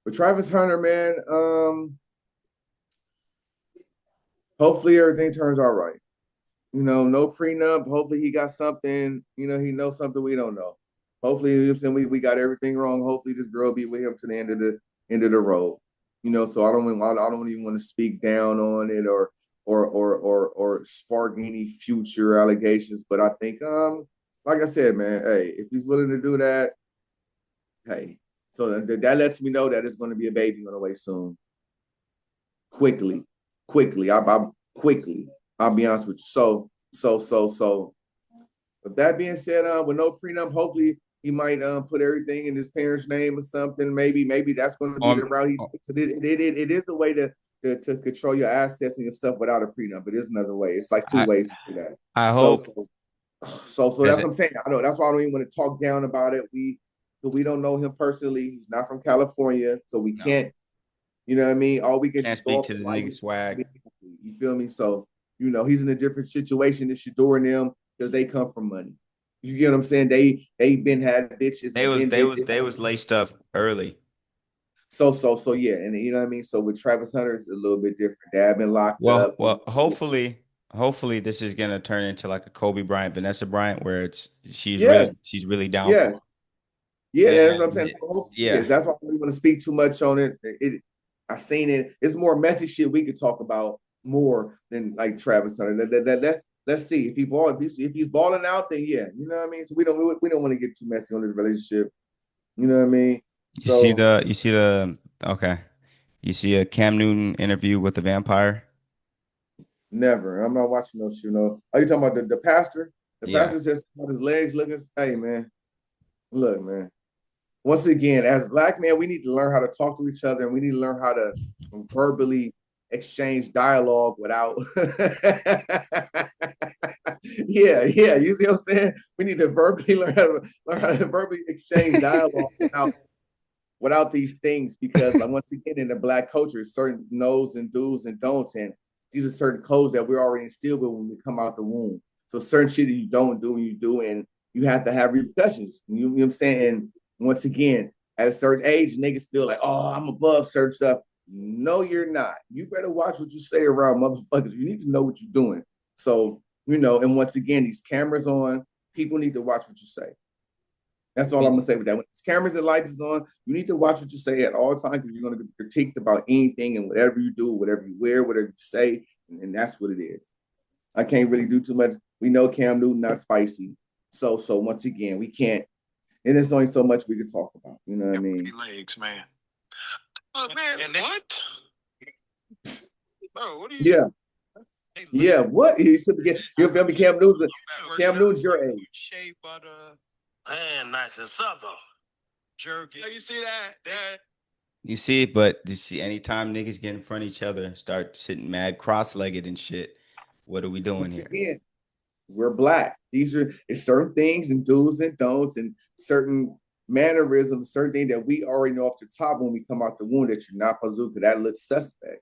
with Travis Hunter, man, hopefully everything turns out right. No prenup. Hopefully he got something, he knows something we don't know. Hopefully, we got everything wrong. Hopefully this girl be with him to the end of the road. So I don't even want to speak down on it or spark any future allegations. But I think like I said, man, hey, if he's willing to do that, hey. So that lets me know that it's going to be a baby on the way soon. Quickly, quickly. I quickly. I'll be honest with you. So. With that being said, with no prenup, hopefully he might put everything in his parents' name or something. Maybe that's going to be the Um, route he takes. It is a way to to control your assets and your stuff without a prenup. But there's another way. It's like two I ways to do that. I So hope so so that's that what I'm saying. I know that's why I don't even want to talk down about it. We don't know him personally. He's not from California, so we no can't. You know what I mean? All we can can't just go speak off to the the like. nigga swag. You feel me? So he's in a different situation than Shador and them because they come from money. You get what I'm saying? They been had bitches They and was been they did was this. they was laced up early. So yeah, and you know what I mean. So with Travis Hunter, it's a little bit different. Dad been locked Well, up. well, hopefully this is gonna turn into like a Kobe Bryant, Vanessa Bryant, where it's Yeah, she's really down for yeah, it. yeah. That's what I'm saying. And Hopefully she yeah, is. That's why I don't really want to speak too much on it. I seen it. It's more messy shit we could talk about more than like Travis Hunter. Let's see if if he's balling out, then yeah, you know what I mean. So we don't want to get too messy on this relationship. You know what I mean? So you see the okay. You see a Cam Newton interview with the vampire? never. I'm not watching no shit. No. Are you talking about the pastor? The Yeah. pastor says about his legs looking. Hey man, look man. Once again, as black men, we need to learn how to talk to each other, and we need to learn how to verbally exchange dialogue without. Yeah. You see what I'm saying? We need to verbally learn how to verbally exchange dialogue without these things because like once again in the black culture certain knows and do's and don'ts and these are certain codes that we're already instilled with when we come out the womb. So certain shit that you don't do and you do and you have to have repercussions. You know what I'm saying? And once again, at a certain age, niggas feel like, oh, I'm above certain stuff. No, you're not. You better watch what you say around motherfuckers. You need to know what you're doing. So, and once again, these cameras on, people need to watch what you say. That's all I'm gonna say with that. When these cameras and lights is on, you need to watch what you say at all times because you're gonna be critiqued about anything and whatever you do, whatever you wear, whatever you say, and that's what it is. I can't really do too much. We know Cam Newton not spicy, so once again, we can't. And there's only so much we can talk about. You know what I mean? Legs, man. Oh, man, and what? Bro, what are you? Yeah, yeah. What you should get? You feel me? Cam Newton. Cam Newton's your age. Shape of the man, nice and supple. Jerky. Oh, you see that? You see, but you see, anytime niggas get in front of each other and start sitting mad cross-legged and shit, what are we doing Once here? again, we're black. It's certain things and do's and don'ts and certain mannerisms, certain things that we already know off the top when we come out the womb that you're not bazooka. That looks suspect.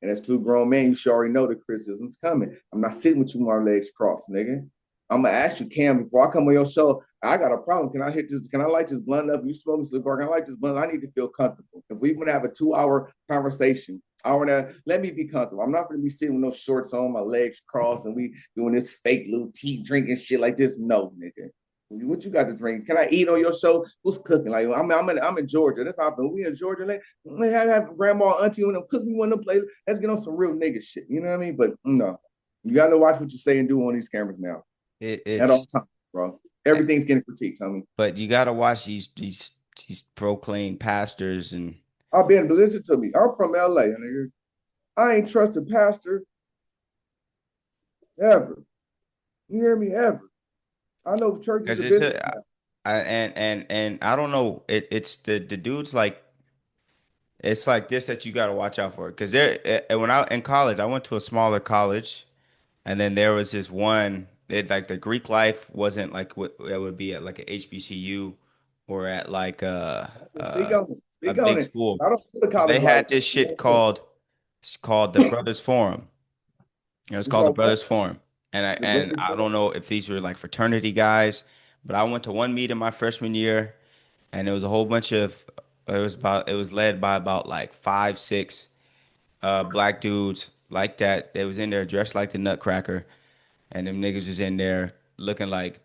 And as two grown men, you should already know the criticism's coming. I'm not sitting with you with my legs crossed, nigga. I'm gonna ask you, Cam, before I come on your show, I got a problem. Can I hit this? Can I light this blunt up? You smoking cigar? Can I light this blunt? I need to feel comfortable. If we want to have a 2-hour conversation, I want to let me be comfortable. I'm not gonna be sitting with no shorts on, my legs crossed, and we doing this fake little tea drinking shit like this. No, nigga. What you got to drink? Can I eat on your show? Who's cooking? Like I'm in Georgia. That's how we in Georgia. Like, have grandma, auntie when them cook me one of them play. Let's get on some real nigga shit. You know what I mean? But no, you got to watch what you say and do on these cameras now at all It's times, bro. Everything's getting critiqued, homie. but you gotta watch these proclaimed pastors and But listen to me. I'm from LA, nigga. I ain't trust a pastor ever. You hear me? Ever. I know churches because are it's business. a and I don't know it's the dudes like it's like this that you gotta watch out for because when I in college I went to a smaller college. And then there was this one, like the Greek life wasn't like what it would be at like a HBCU or at like Speak on it. a Speak on big it. school. I don't feel the So they college life. had this shit called it's called the Brothers Forum. It was It's called the called what? Brothers Forum. The And brother I forum? don't know if these were like fraternity guys, but I went to one meeting my freshman year and it was a whole bunch of it was led by about like 5, 6 black dudes like that. They was in there dressed like the Nutcracker. And them niggas was in there looking like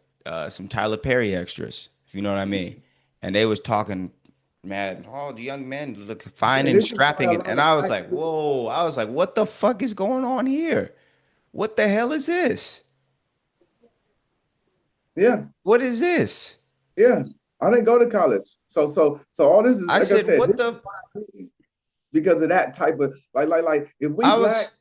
some Tyler Perry extras, if you know what I mean. And they was talking mad, oh, the young men look fine And and this is why strapping. a And, lot and of I was black like, people, whoa. I was like, what the fuck is going on here? What the hell is this? yeah, What is this? yeah. I didn't go to college. So all this is I like I said, said, what this is the? because of that type of like if we I black was,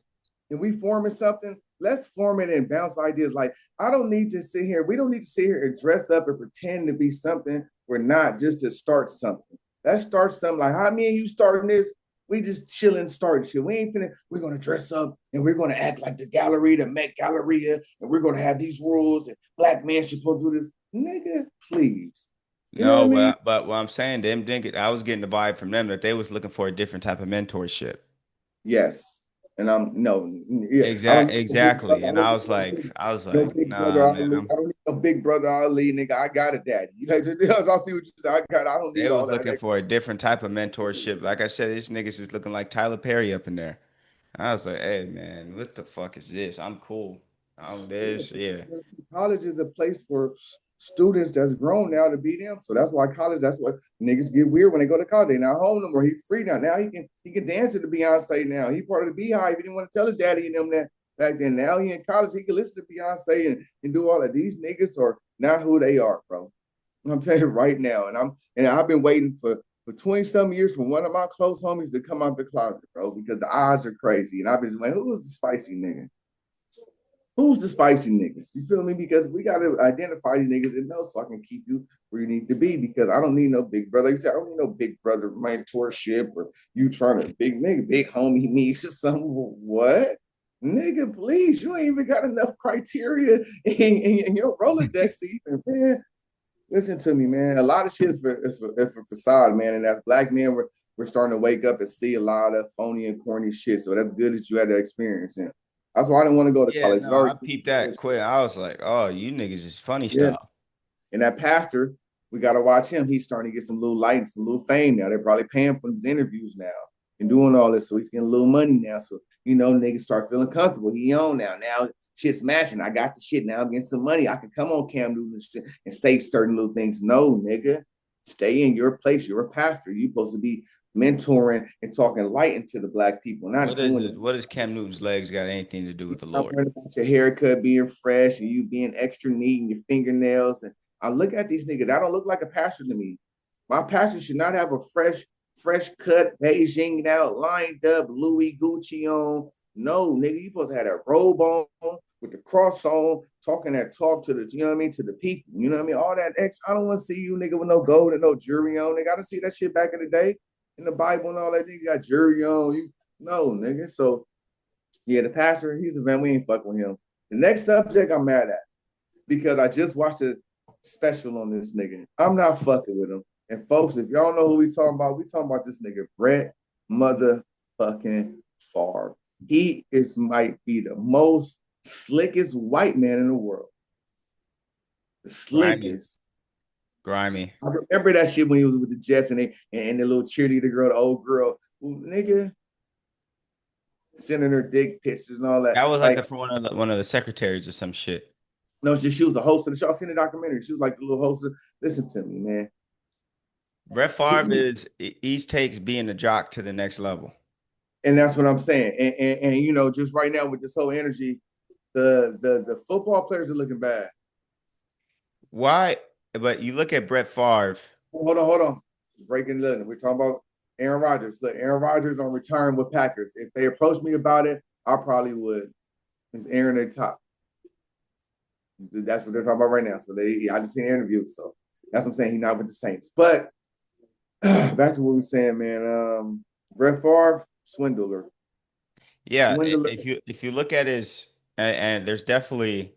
and we forming something, let's form it and bounce ideas. Like I don't need to sit here. We don't need to sit here and dress up and pretend to be something we're not just to start something. Let's start something like how me and you starting this. We just chilling, starting shit. We ain't finna, we're gonna dress up and we're gonna act like the gallery, the Met Galleria, and we're gonna have these rules and black men should supposed to do this. Nigga, please. You know what I No, mean? but what I'm saying, them didn't I was getting the vibe from them that they was looking for a different type of mentorship. Yes. And I'm no, yeah, I don't need no big Exactly. brother. And I was No like, big brother nah, Ali. man. I don't need no big brother Ali, nigga. I got a daddy. You know, I see what you said. I don't They need all was that looking for a extra. different type of mentorship. Like I said, these niggas was looking like Tyler Perry up in there. I was like, hey man, what the fuck is this? I'm cool. I'm Yeah, this, but yeah. college is a place for students that's grown now to be them. So that's why college. That's what niggas get weird when they go to college. They not home no more. He free now. Now he can dance to the Beyonce. Now he part of the Beehive. He didn't want to tell his daddy and them that back then. Now he in college. He can listen to Beyonce and do all of these niggas are not who they are, bro. I'm telling you right now. And I've been waiting for 20 some years for one of my close homies to come out the closet, bro, because the odds are crazy. And I've been like, who was the spicy nigga? Who's the spicy niggas? You feel me? Because we gotta identify these niggas and know so I can keep you where you need to be. Because I don't need no big brother. Like you said, I don't need no big brother mentorship or you trying to big nigga, big homie me or something. What? Nigga, please, you ain't even got enough criteria in your Rolodex even, man. Listen to me, man. A lot of shit is for facade, man. And as black men, we're starting to wake up and see a lot of phony and corny shit. So that's good that you had that experience. And that's why I didn't want to go to Yeah, college. no, I peeped that quick. I was like, oh, you niggas is funny Yeah. style. And that pastor, we got to watch him. He's starting to get some little light and some little fame now. They're probably paying for his interviews now and doing all this. So he's getting a little money now. So, niggas start feeling comfortable. He on now. Now shit's matching. I got the shit. Now I'm getting some money. I can come on Cam Newton and say certain little things. No, nigga. Stay in your place. You're a pastor. You're supposed to be mentoring and talking light into the black people, not doing it. What does Cam Newton's legs got anything to do with the I'm Lord? worried about your haircut being fresh and you being extra neat and your fingernails. And I look at these niggas, that don't look like a pastor to me. My pastor should not have a fresh cut, Beijing out, lined up, Louis Gucci on. No, nigga, you supposed to have that robe on with the cross on, talking that talk to the, to the people. You know what I mean? All that extra. I don't want to see you, nigga, with no gold and no jewelry on. They got to see that shit back in the day in the Bible and all that. Nigga got jewelry on. No, nigga. So yeah, the pastor, he's a man. We ain't fucking with him. The next subject I'm mad at because I just watched a special on this nigga. I'm not fucking with him. And folks, if y'all know who we talking about this nigga, Brett motherfucking Favre. He might be the most slickest white man in the world. The Grimy. slickest. Grimy. I remember that shit when he was with the Jets and the little cheerleader girl, the old girl. Well, nigga, sending her dick pictures and all that. That was like Like, the for one of the secretaries or some shit. no, she was a host of the show. I seen the documentary. She was like the little host of, listen to me, man. Brett Favre is he takes being a jock to the next level. And that's what I'm saying. And just right now with this whole energy, the football players are looking bad. Why? But you look at Brett Favre. Hold on. Breaking the we're talking about Aaron Rodgers. Look, Aaron Rodgers on return with Packers. If they approached me about it, I probably would. Is Aaron at top? That's what they're talking about right now. So I just seen interviews. So that's what I'm saying. He's not with the Saints. But back to what we're saying, man. Brett Favre, swindler. Yeah, if you look at his and there's definitely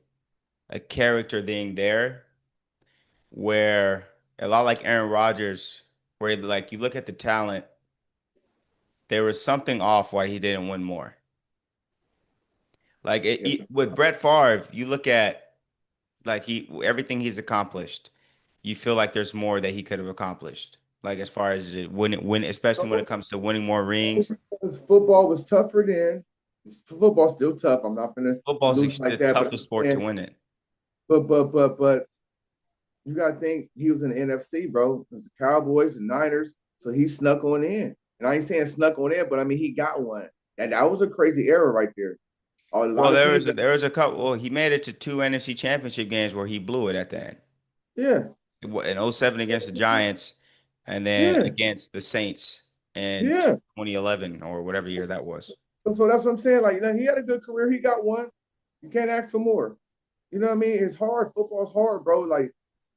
a character thing there where a lot like Aaron Rodgers, where like you look at the talent, there was something off why he didn't win more. Like with Brett Favre, you look at like everything he's accomplished, you feel like there's more that he could have accomplished. Like as far as especially when it comes to winning more rings. Football was tougher then. Football's still tough. I'm not gonna Football's lose like the that. toughest sport to win it. But you gotta think he was in the NFC, bro. It was the Cowboys, the Niners, so he snuck on in. And I ain't saying snuck on in, but I mean he got one. And that was a crazy era right there. Well, there was a couple. Well, he made it to two NFC Championship games where he blew it at the end. Yeah. In 07 against the Giants, and then Yeah. against the Saints in Yeah. 2011 or whatever year that was. So that's what I'm saying. Like, he had a good career. He got one. You can't ask for more. You know what I mean? It's hard. Football's hard, bro. Like,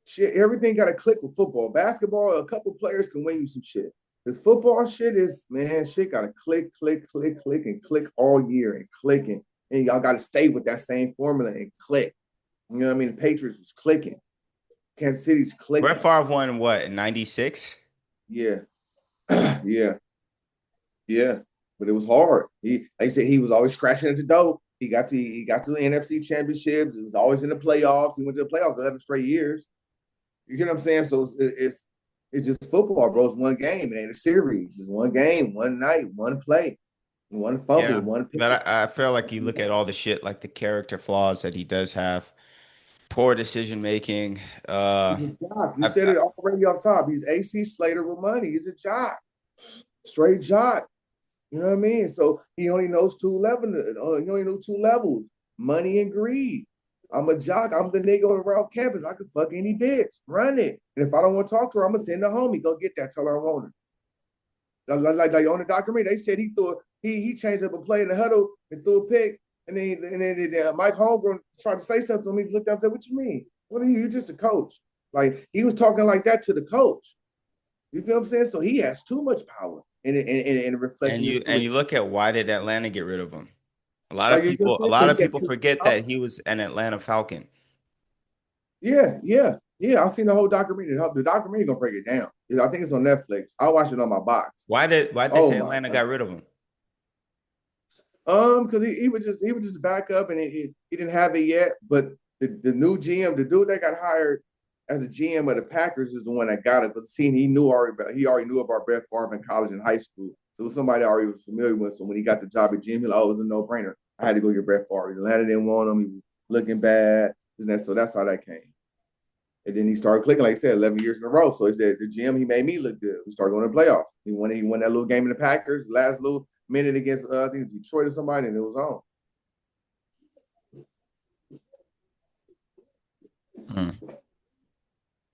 shit, everything got to click with football. Basketball, a couple players can win you some shit. This football shit is, man, shit gotta click, click, click, click, and click all year and clicking. And y'all gotta stay with that same formula and click. You know what I mean? The Patriots was clicking. Kansas City's Brett clicking. Favre won what in '96? Yeah. Yeah. Yeah. But it was hard. Like I said, he was always scratching at the door. He got to the NFC championships. He was always in the playoffs. He went to the playoffs 11 straight years. You get what I'm saying? So it's just football, bro. It's one game. It ain't a series. It's one game, one night, one play, one fumble, Yeah, one pick. but I feel like you look at all the shit, like the character flaws that he does have, poor decision making. He's a jock. You I, said it already off top. He's AC Slater with money. He's a jock. Straight jock. You know what I mean? So he only knows two levels. He only knows two levels: money and greed. I'm a jock. I'm the nigga around campus. I can fuck any bitch. Run it. And if I don't want to talk to her, I'm gonna send the homie. Go get that. Tell her I want her. Like on the documentary, they said he changed up a play in the huddle and threw a pick. And then Mike Holmgren tried to say something to me. Looked up and said, "What you mean? What are you? You're just a coach." Like he was talking like that to the coach. You feel what I'm saying? So he has too much power, and reflecting his and career. you look at why did Atlanta get rid of him? Like you A lot of saying, people forget that he was an Atlanta Falcon. yeah. I've seen the whole documentary. The documentary gonna break it down. I think it's on Netflix. I watched it on my box. Why did they Oh say my Atlanta God. got rid of him? Because he was just back up and he didn't have it yet. But the new GM, the dude that got hired as a GM of the Packers is the one that got it. But he already knew about Brett Favre in college and high school. So it was somebody I already was familiar with. So when he got the job at GM, he like, oh, it was a no-brainer. I had to go get Brett Favre. Atlanta didn't want him. He was looking bad. So that's how that came. And then he started clicking, like I said, 11 years in a row. So he said, the GM, he made me look good. We started going to playoffs. He won that little game in the Packers, last little minute against, I think, Detroit or somebody, and it was on.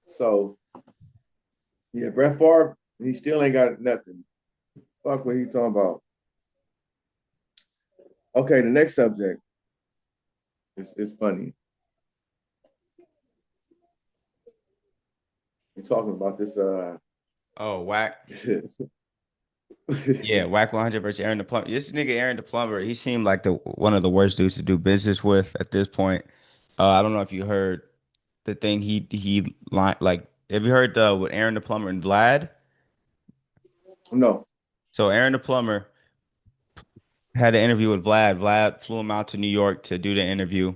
So, yeah, Brett Favre, he still ain't got nothing. Fuck what he talking about. Okay, the next subject is funny. You're talking about this. Oh, whack. Yeah, whack 100 versus Aaron the Plumber. This nigga Aaron the Plumber, he seemed like the one of the worst dudes to do business with at this point. I don't know if you heard the thing like. Have you heard with Aaron the Plumber and Vlad? No. So Aaron the Plumber had an interview with Vlad. Vlad flew him out to New York to do the interview.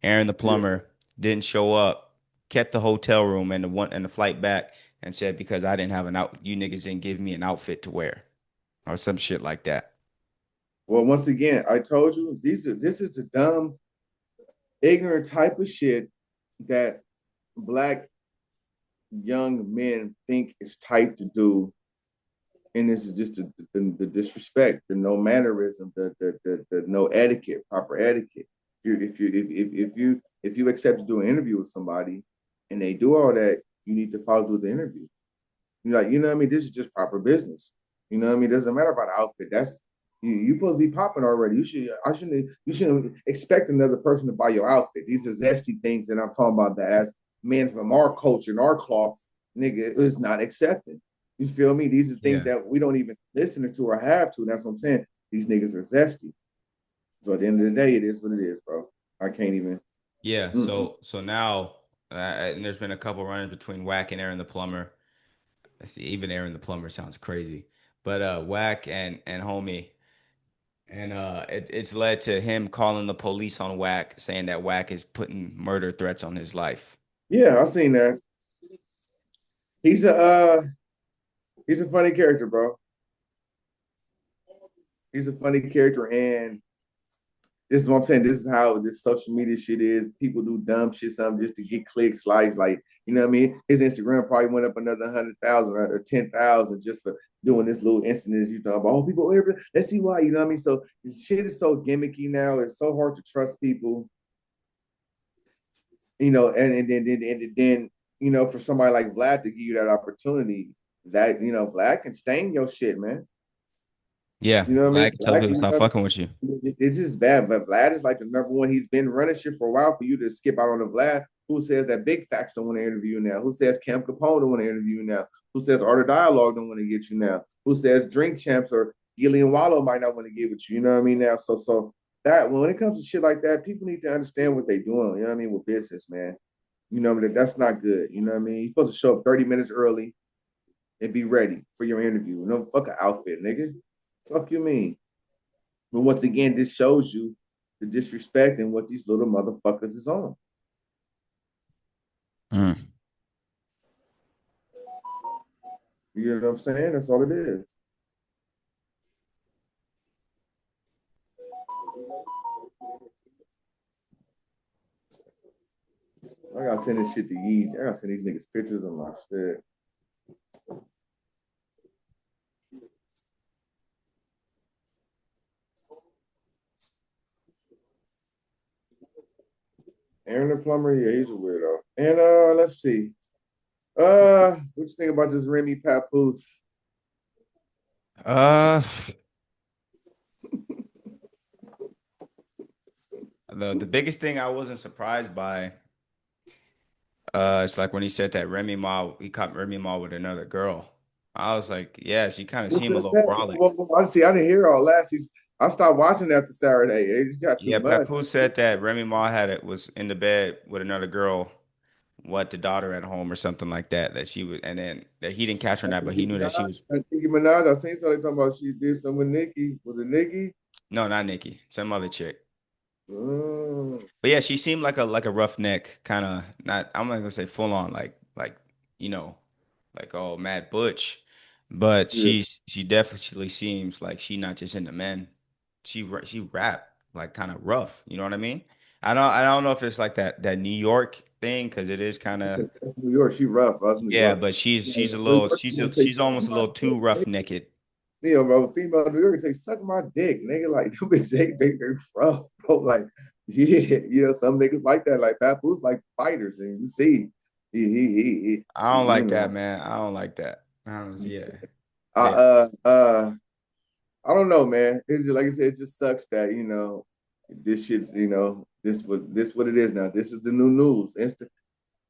Aaron the Yeah. Plumber didn't show up, kept the hotel room and the flight back, and said because I didn't have you niggas didn't give me an outfit to wear or some shit like that. Well, once again, I told you this is the dumb, ignorant type of shit that black young men think is tight to do, and this is just the disrespect, the no mannerism, the no etiquette, proper etiquette. If you accept to do an interview with somebody, and they do all that, you need to follow through the interview. You're like, you know what I mean? This is just proper business. You know what I mean? It doesn't matter about the outfit. That's you supposed to be popping already. You shouldn't expect another person to buy your outfit. These are zesty things that I'm talking about that as men from our culture and our cloth, nigga, is not accepted. You feel me? These are things Yeah. that we don't even listen to or have to. That's what I'm saying. These niggas are zesty. So at the end of the day, it is what it is, bro. I can't even. Yeah. Mm-mm. So now, and there's been a couple runs between Wack and Aaron the Plumber. Let's see, even Aaron the Plumber sounds crazy, but Wack and Homie, and it's led to him calling the police on Wack, saying that Wack is putting murder threats on his life. Yeah, I seen that. He's a uh, he's a funny character, bro. He's a funny character, and this is what I'm saying. This is how this social media shit is. People do dumb shit, something just to get clicks, likes, like you know what I mean. His Instagram probably went up another 100,000 or 10,000 just for doing this little incident. You talking about, oh, people, let's see why, you know what I mean. So this shit is so gimmicky now. It's so hard to trust people, you know. And then you know, for somebody like Vlad to give you that opportunity, that you know, Vlad can stain your shit, man. Yeah, You know what I mean? Wack tell people stop fucking with you. It's just bad. But Vlad is like the number one. He's been running shit for a while. For you to skip out on the Vlad, Who says that Big Facts don't want to interview you now? Who says Cam Capone don't want to interview you now? Who says Art of Dialogue don't want to get you now? Who says Drink Champs or Gillian Wallow might not want to give it you? You know what I mean? Now, so that when it comes to shit like that, people need to understand what they're doing. You know what I mean? With business, man. You know what I mean? That's not good. You know what I mean? You're supposed to show up 30 minutes early and be ready for your interview. No fucking outfit, nigga. Fuck you mean? But once again, this shows you the disrespect and what these little motherfuckers is on. Mm. You know what I'm saying? That's all it is. I gotta send this shit to Yeezy. I gotta send these niggas pictures of my shit. Aaron the plumber, yeah, he's a weirdo. And let's see. What you think about this Remy Papoose? Uh, the biggest thing I wasn't surprised by, it's like when he said that he caught Remy Ma with another girl. I was like, yeah, she kind of Who seemed a said little that? brolic. Well, I see. I didn't hear all last. I stopped watching after Saturday. It just got too Yeah, much. Papoose said that Remy Ma was in the bed with another girl, the daughter at home or something like that. That she was, and then that he didn't catch her in that, but he knew that she was. Nicki Minaj. I seen somebody talking about she did something with Nicki. Was it Nicki? No, not Nikki, some other chick. Mm, But yeah, she seemed like a roughneck, kind of not. I'm not gonna say full on, like you know, like oh mad butch, but yeah. she definitely seems like she not just into men. She rap like kind of rough. You know what I mean? I don't know if it's like that New York thing because it is kind of New York, she rough. I was New yeah, York. but she's a New little York, she's almost a little too rough naked. yeah, bro. Female New York say, suck my dick, nigga. Like, them bitches, they rough, bro. Like, yeah, some niggas like that. Like, Papoose like fighters, and you see, I don't you like know. that, man. I don't like that. Yeah. I, They, uh, uh, I don't know, man. It's just, like I said, it just sucks that, this shit's, what it is now. This is the new news.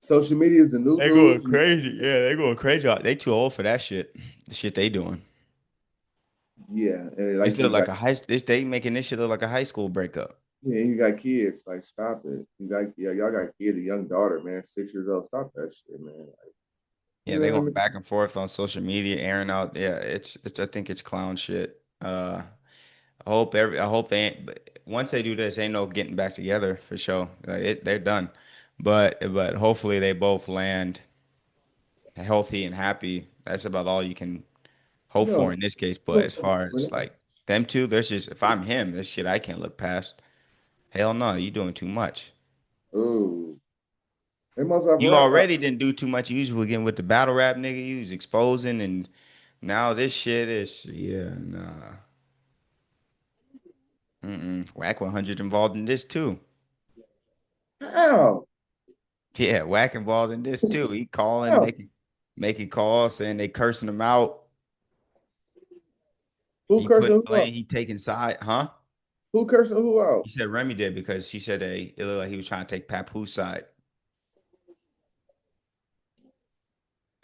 Social media is the new they going news. crazy. Yeah, they going crazy. They too old for that shit. The shit they doing. Yeah, and like I This said, look like a high. This they making this shit look like a high school breakup. you got kids. Like, stop it. Y'all got kids, a young daughter, man, 6 years old. Stop that shit, man. Like, you Yeah, know they what I going mean? back and forth on social media, airing out. Yeah, it's. I think it's clown shit. I hope they ain't. But once they do this, ain't no getting back together for sure. They're done. But hopefully they both land healthy and happy. That's about all you can hope for No. in this case. But as far as like them two, there's just if I'm him, this shit I can't look past. Hell no, you doing too much. Oh, they must have You already didn't do too much. You was getting with the battle rap nigga. You was exposing, and now this shit is yeah nah. Whack 100 involved in this too. how? Yeah, Whack involved in this too. He calling, How? making calls, saying they cursing him out. Who He cursing put who out? blame. He taking side, huh? Who cursing who out? He said Remy did because she said that it looked like he was trying to take Papoose side.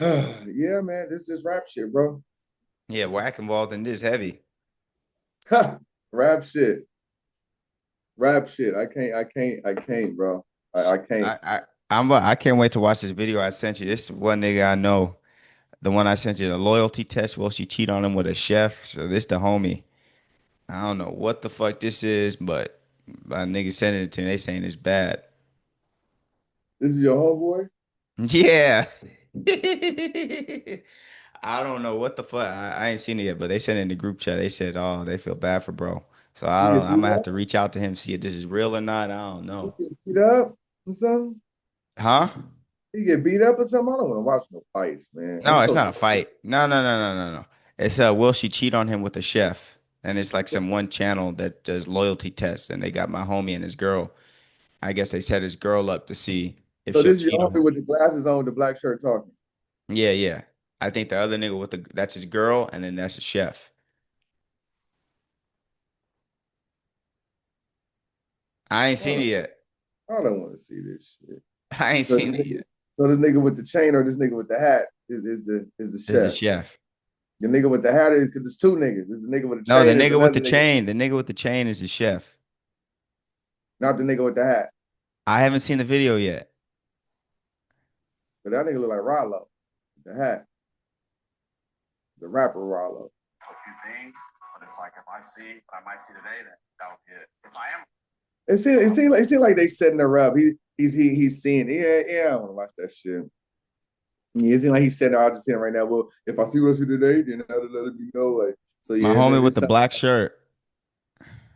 Yeah, man, this is rap shit, bro. Yeah, Whack involved in this heavy. Rap shit. Rap shit. I can't, bro. I can't. I can't wait to watch this video I sent you. This one nigga I know, the one I sent you, the loyalty test. Will she cheat on him with a chef? So this the homie. I don't know what the fuck this is, but my nigga sending it to me. They saying it's bad. This is your homeboy? Yeah. I don't know what the fuck. I ain't seen it yet, but they said in the group chat, they said, oh, they feel bad for bro. So He I don't get know. I'm beat gonna have up? to reach out to him, see if this is real or not. I don't He know. get beat up or something? Huh? He get beat up or something? I don't want to watch no fights, man. I'm No, it's so not a fight. No. It's will she cheat on him with a chef? And it's like some one channel that does loyalty tests, and they got my homie and his girl. I guess they set his girl up to see if So she'll this is your cheat on homie him. with the glasses on, with the black shirt talking. Yeah, yeah. I think the other nigga with that's his girl, and then that's the chef. I ain't I seen it don't, yet. I don't want to see this shit. I ain't So seen it yet. this nigga with the chain or this nigga with the hat is the Is the chef. chef? The nigga with the hat is because there's two niggas. There's a nigga with a No, the chain. There's nigga with another the nigga, chain. The nigga with the chain is the chef. not the nigga with the hat. I haven't seen the video yet. But that nigga look like Rollo. The hat. The rapper Rollo. A few things, but it's like if I see what I might see today, then that'll be it. If I am, It seemed like they setting her up. He's seeing. Yeah. I want to watch that shit. Yeah, it seemed like he's setting her out to see it right now. Well, if I see what I see today, then I'll let me know. Like, so My yeah, homie with it's the black shirt.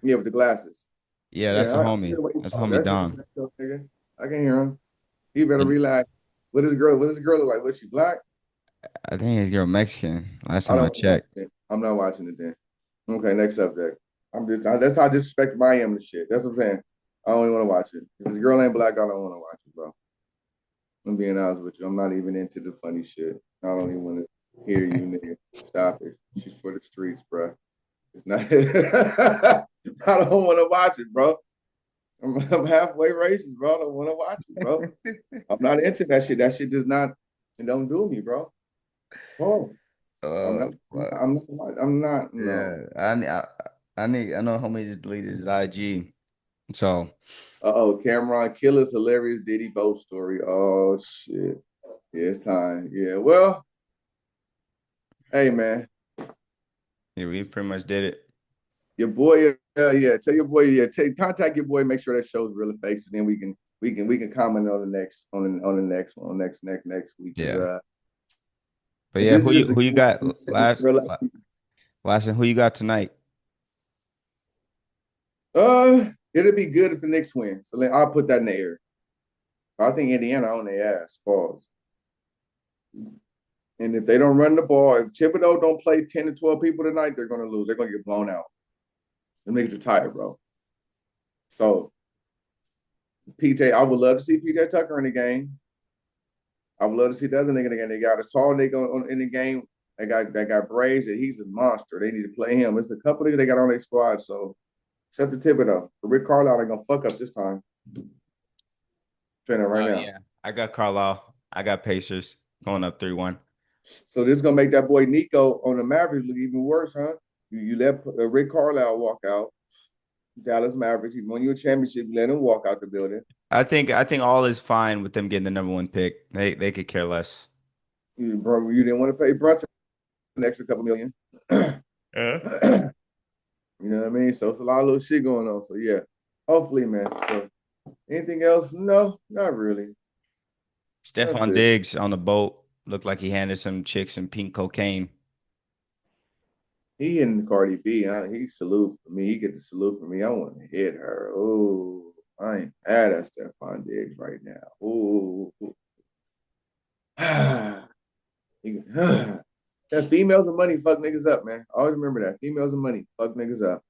yeah with the glasses. Yeah, that's Yeah, the I hear homie. what he That's the talking. homie That's it, Dom. nigga. I can hear him. He better And relax. What does the girl look like? Was she black? I think his girl Mexican. Last I time I don't watch checked. it. I'm not watching it then. Okay, next subject. That's how disrespectful I am to shit. That's what I'm saying. I don't even want to watch it. If this girl ain't black, I don't want to watch it, bro. I'm being honest with you. I'm not even into the funny shit. I don't even want to hear you, nigga. Stop it. She's for the streets, bro. It's not. I don't want to watch it, bro. I'm halfway racist, bro. I don't want to watch it, bro. I'm not into that shit. That shit does not. It don't do me, bro. Oh, I'm not. Fuck. I'm not. Yeah, No. I know homie just deleted his IG. So Oh, Cameron Killer's hilarious Diddy boat story. Oh shit. Yeah, it's time. Yeah. Well, hey man, yeah, we pretty much did it. your boy. Yeah. Tell your boy. Yeah. Contact your boy. Make sure that show's real face, and then we can comment on the next on the next one next week. Cause Yeah. But yeah, this is just who you got a last last and who you got tonight? it'll be good if the Knicks win. So then I'll put that in the air. I think Indiana on their ass. Pause. And if they don't run the ball, if Thibodeau don't play 10 to 12 people tonight, they're gonna lose. They're gonna get blown out. It makes you tired, bro. So PJ, I would love to see PJ Tucker in the game. I would love to see the other nigga in the game. They got a tall nigga in the game. They got Braves that he's a monster. They need to play him. It's a couple niggas they got on their squad. So except the Thibodeau. Rick Carlisle ain't gonna fuck up this time. Training right Oh now. yeah. I got Carlisle. I got Pacers going up 3-1. So this is gonna make that boy Nico on the Mavericks look even worse, huh? You let Rick Carlisle walk out. Dallas Mavericks. He won you a championship. You let him walk out the building. I think all is fine with them getting the number one pick. They could care less. You didn't want to pay Brunson an extra couple million. Yeah. You know what I mean? So it's a lot of little shit going on. So yeah, hopefully, man. So anything else? No, not really. That's Stephon it. Diggs on the boat looked like he handed some chicks some pink cocaine. He hitting Cardi B. Huh? He salute for me. He get the salute for me. I want to hit her. Oh, I ain't mad at Stephon Diggs right now. Oh, that females and money fuck niggas up, man. Always remember that. Females and money fuck niggas up.